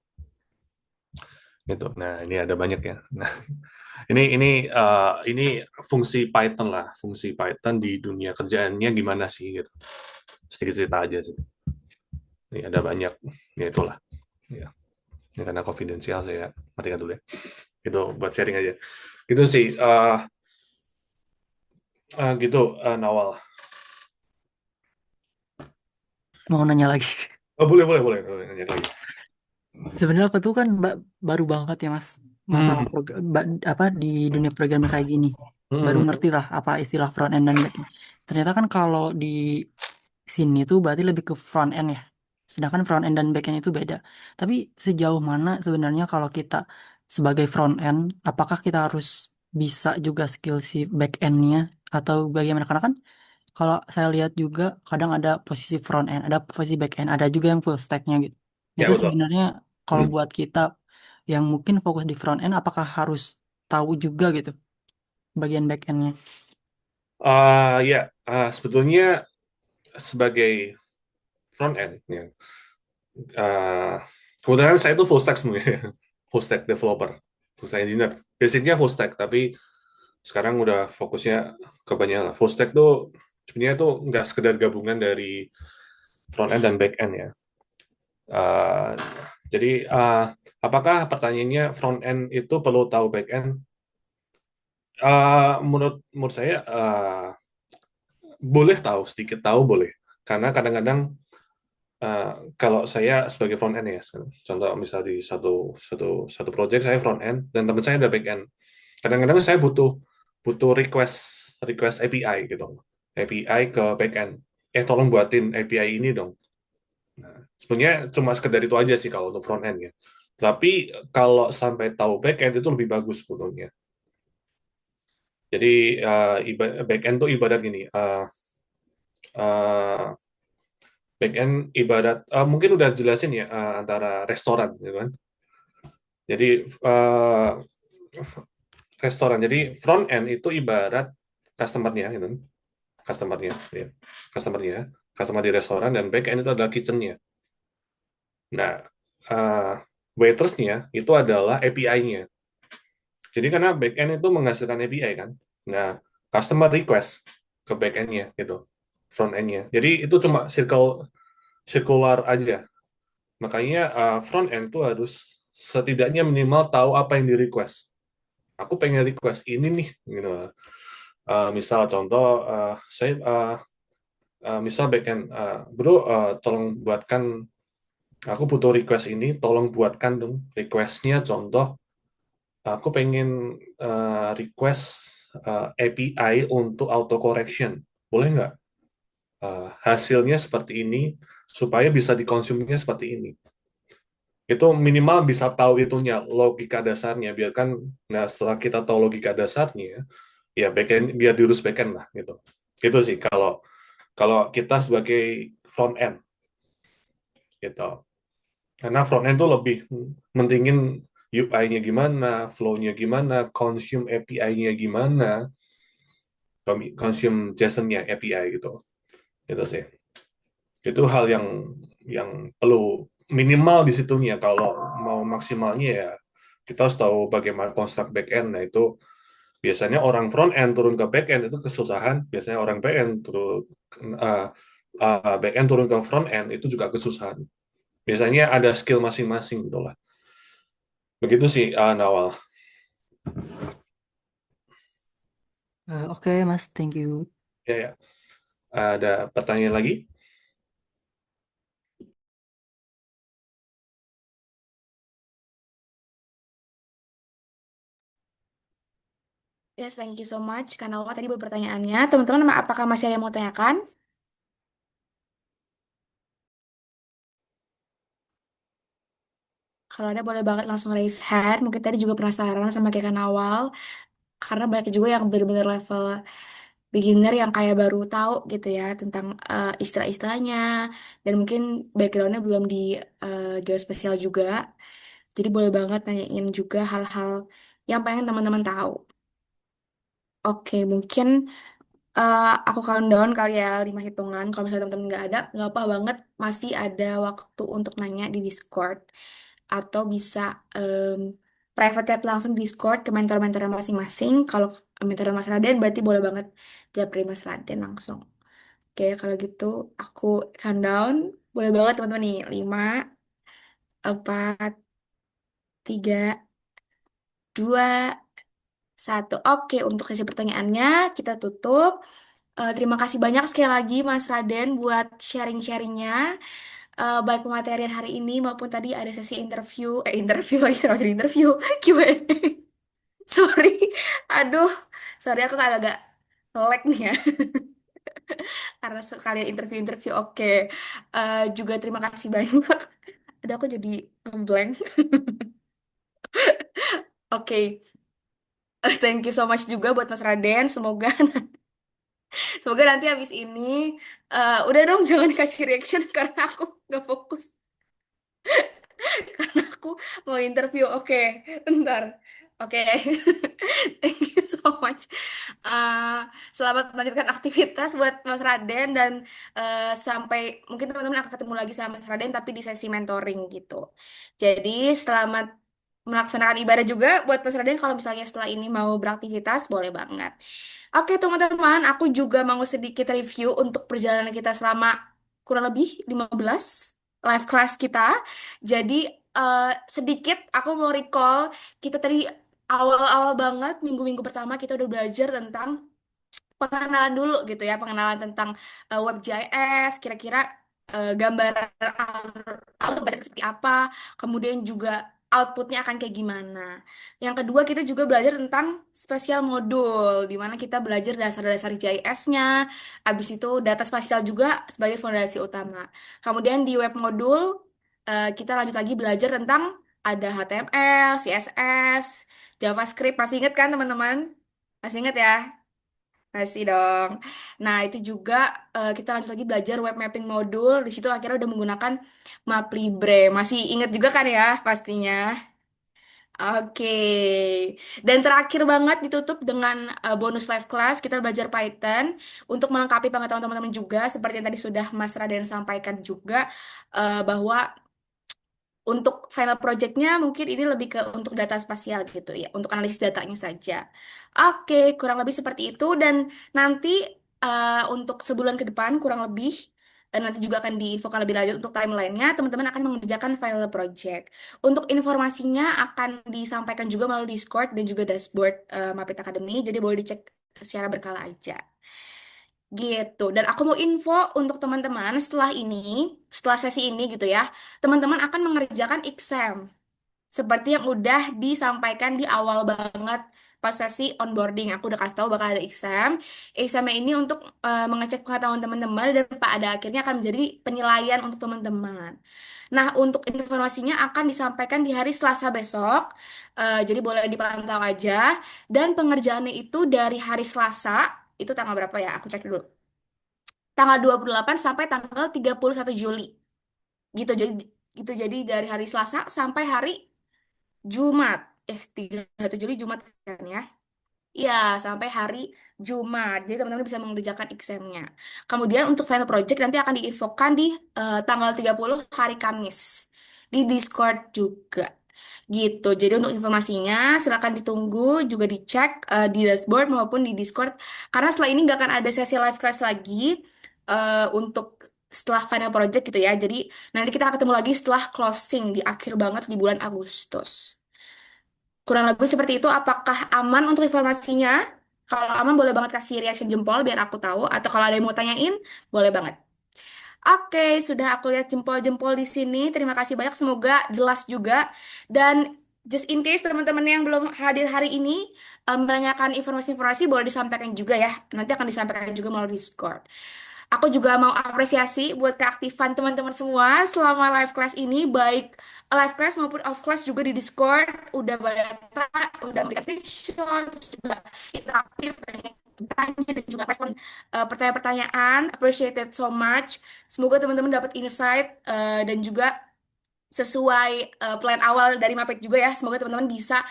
gitu. Nah, ini ada banyak ya. Nah, ini fungsi Python lah, fungsi Python di dunia kerjaannya gimana sih gitu. Sedikit cerita aja sih. Ini ada banyak, ya itulah. Ya, ini karena konfidensial saya matikan dulu ya. Itu buat sharing aja. Gitu sih, gitu Nawal. Mau nanya lagi. Oh, boleh, boleh, boleh, boleh nanya lagi. Sebenarnya aku tuh kan baru banget ya Mas, masalah Hmm. apa di dunia programming kayak gini. Baru Hmm. ngerti lah apa istilah front end dan back end. Ternyata kan kalau di sini tuh berarti lebih ke front end ya. Sedangkan front end dan back end itu beda. Tapi sejauh mana sebenarnya kalau kita sebagai front end, apakah kita harus bisa juga skill si back end-nya atau bagaimana? Karena kan kalau saya lihat juga kadang ada posisi front end, ada posisi back end, ada juga yang full stack-nya gitu. Ya Itu betul. sebenarnya kalau Hmm. buat kita yang mungkin fokus di front end, apakah harus tahu juga gitu bagian back end-nya? Ya, sebetulnya sebagai front end, ya, kebetulan saya itu full stack sebenarnya, full stack developer, full stack engineer. Basicnya full stack, tapi sekarang udah fokusnya ke banyak lah. Full stack tuh sebenarnya tuh nggak sekedar gabungan dari front end dan back end ya. Uh, jadi apakah pertanyaannya front end itu perlu tahu back end? Menurut saya boleh tahu, sedikit tahu boleh. Karena kadang-kadang kalau saya sebagai front end ya, contoh misal di satu project saya front end dan teman saya ada back end. Kadang-kadang saya butuh butuh request request API gitu, API ke back end. Tolong buatin API ini dong. Nah, sebenarnya cuma sekedar itu aja sih kalau untuk front end ya. Tapi kalau sampai tahu back end itu lebih bagus sebetulnya. Jadi back end tuh ibarat gini. Uh, Back end ibarat mungkin udah jelasin ya antara restoran gitu kan. Jadi restoran. Jadi front end itu ibarat customernya gitu. Customernya ya. Customernya, customer di restoran dan back end itu adalah kitchennya. Nah, uh, waitersnya itu adalah API-nya. Jadi karena back end itu menghasilkan API kan. Nah, customer request ke back end-nya gitu. Front end-nya. Jadi itu cuma circular aja. Makanya front end tuh harus setidaknya minimal tahu apa yang di request. Aku pengen request ini nih, gitu. Misal contoh, saya misal backend, bro, tolong buatkan, aku butuh request ini, tolong buatkan dong requestnya. Contoh, aku pengen request API untuk auto correction, boleh nggak? Hasilnya seperti ini supaya bisa dikonsumsinya seperti ini. Itu minimal bisa tahu itunya logika dasarnya biarkan. Nah, setelah kita tahu logika dasarnya ya backend biar diurus backend lah gitu. Itu sih kalau kalau kita sebagai front end gitu, karena front end tuh lebih mentingin UI-nya gimana, flow-nya gimana, consume API-nya gimana, consume JSON-nya API gitu. Gitu sih. Itu hal yang perlu minimal di situnya. Kalau mau maksimalnya ya kita harus tahu bagaimana construct back end. Nah itu biasanya orang front end turun ke back end itu kesusahan. Biasanya orang uh, back end turun ke front end itu juga kesusahan. Biasanya ada skill masing-masing gitu lah. Begitu sih, Nawal. Oke, Mas, thank you. Ya, ya. Ada pertanyaan lagi? Yes, thank you so much. Karena tadi beberapa pertanyaannya. Teman-teman, apakah masih ada yang mau tanyakan? Kalau ada boleh banget langsung raise hand. Mungkin tadi juga penasaran sama kayak kan awal. Karena banyak juga yang benar-benar level beginner yang kayak baru tahu gitu ya tentang istilah-istilahnya. Dan mungkin backgroundnya belum di geospasial juga. Jadi boleh banget nanyain juga hal-hal yang pengen teman-teman tahu. Oke, mungkin aku countdown kali ya 5 hitungan. Kalau misalnya teman-teman nggak ada, nggak apa banget. Masih ada waktu untuk nanya di Discord. Atau bisa em, private chat langsung di Discord ke mentor-mentor masing-masing. Kalau mentor Mas Raden berarti boleh banget jawab dari Mas Raden langsung. Oke, kalau gitu aku countdown. Boleh banget teman-teman nih. 5, 4, 3, 2, 1. Oke, untuk sesi pertanyaannya kita tutup. Terima kasih banyak sekali lagi Mas Raden buat sharing-sharingnya. Baik pematerian hari ini maupun tadi ada sesi interview lagi terus jadi interview Q&A. Sorry, aduh, sorry aku agak lag nih ya karena sekalian interview-interview. Oke. Juga terima kasih banyak. Ada aku jadi blank. Oke. Thank you so much juga buat Mas Raden. Semoga nanti habis ini udah dong jangan kasih reaction karena aku nggak fokus. Karena aku mau interview. Oke, bentar. Oke, thank you so much. Eh, Selamat melanjutkan aktivitas buat Mas Raden dan sampai mungkin teman-teman akan ketemu lagi sama Mas Raden tapi di sesi mentoring gitu. Jadi selamat melaksanakan ibadah juga buat Mas Raden kalau misalnya setelah ini mau beraktivitas boleh banget. Oke teman-teman, aku juga mau sedikit review untuk perjalanan kita selama kurang lebih 15 live class kita. Jadi sedikit aku mau recall kita tadi awal-awal banget minggu-minggu pertama kita udah belajar tentang pengenalan dulu gitu ya, pengenalan tentang WebGIS, kira-kira gambaran alur baca seperti apa, kemudian juga outputnya akan kayak gimana. Yang kedua kita juga belajar tentang spesial modul, di mana kita belajar dasar-dasar GIS-nya, habis itu data spasial juga sebagai fondasi utama. Kemudian di web modul kita lanjut lagi belajar tentang ada HTML, CSS, JavaScript, masih ingat kan teman-teman? Masih ingat ya? Masih dong. Nah, itu juga kita lanjut lagi belajar web mapping modul. Di situ akhirnya udah menggunakan Maplibre. Masih ingat juga kan ya pastinya? Oke. Dan terakhir banget ditutup dengan bonus live class. Kita belajar Python untuk melengkapi pengetahuan teman-teman juga. Seperti yang tadi sudah Mas Raden sampaikan juga bahwa untuk final projectnya mungkin ini lebih ke untuk data spasial gitu ya, untuk analisis datanya saja. Oke, kurang lebih seperti itu dan nanti untuk sebulan ke depan kurang lebih nanti juga akan diinfokan lebih lanjut untuk timelinenya, teman-teman akan mengerjakan final project. Untuk informasinya akan disampaikan juga melalui Discord dan juga dashboard Mapit Academy, jadi boleh dicek secara berkala aja. Gitu. Dan aku mau info untuk teman-teman setelah ini, setelah sesi ini gitu ya, teman-teman akan mengerjakan exam. Seperti yang udah disampaikan di awal banget pas sesi onboarding. Aku udah kasih tahu bakal ada exam. Examnya ini untuk mengecek pengetahuan teman-teman dan pada akhirnya akan menjadi penilaian untuk teman-teman. Nah, untuk informasinya akan disampaikan di hari Selasa besok. Jadi boleh dipantau aja. Dan pengerjaannya itu dari hari Selasa, itu tanggal berapa ya? Aku cek dulu. Tanggal 28 sampai tanggal 31 Juli. Gitu. Jadi dari hari Selasa sampai hari Jumat. 31 Juli Jumat kan ya. Ya, sampai hari Jumat. Jadi teman-teman bisa mengerjakan examnya. Kemudian untuk final project nanti akan diinfokan di tanggal 30 hari Kamis. Di Discord juga. Gitu. Jadi untuk informasinya silakan ditunggu, juga dicek di dashboard maupun di Discord. Karena setelah ini nggak akan ada sesi live class lagi untuk setelah final project gitu ya. Jadi nanti kita akan ketemu lagi setelah closing di akhir banget di bulan Agustus. Kurang lebih seperti itu. Apakah aman untuk informasinya? Kalau aman boleh banget kasih reaction jempol biar aku tahu. Atau kalau ada yang mau tanyain, boleh banget. Oke, sudah aku lihat jempol-jempol di sini. Terima kasih banyak. Semoga jelas juga. Dan just in case teman-teman yang belum hadir hari ini menanyakan informasi-informasi boleh disampaikan juga ya. Nanti akan disampaikan juga melalui Discord. Aku juga mau apresiasi buat keaktifan teman-teman semua selama live class ini, baik live class maupun off class juga di Discord. Udah banyak udah memberikan screenshot, terus juga interaktif, banyak bertanya dan juga respon pertanyaan-pertanyaan. Appreciated so much. Semoga teman-teman dapat insight dan juga sesuai plan awal dari Mapek juga ya. Semoga teman-teman bisa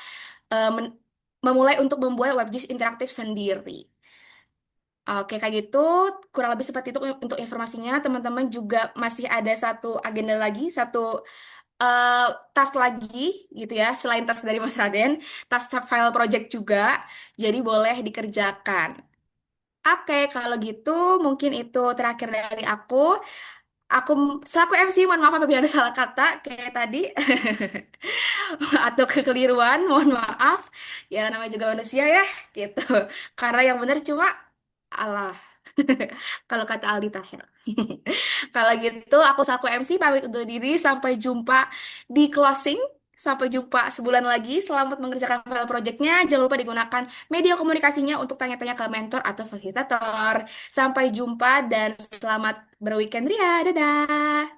eh, men- memulai untuk membuat WebGIS interaktif sendiri. Oke, kayak gitu. Kurang lebih seperti itu untuk informasinya. Teman-teman juga masih ada satu agenda lagi, satu eh, task lagi gitu ya. Selain task dari Mas Raden, task file project juga. Jadi boleh dikerjakan. Oke, kalau gitu mungkin itu terakhir dari aku. Aku selaku MC, mohon maaf apabila ada salah kata kayak tadi atau kekeliruan, mohon maaf. Ya namanya juga manusia ya, gitu. Karena yang benar cuma Allah. Kalau kata Aldi Taher. Kalau gitu, aku selaku MC pamit undur diri. Sampai jumpa di closing. Sampai jumpa sebulan lagi. Selamat mengerjakan file projectnya. Jangan lupa digunakan media komunikasinya untuk tanya-tanya ke mentor atau fasilitator. Sampai jumpa dan selamat berweekend Ria. Dadah.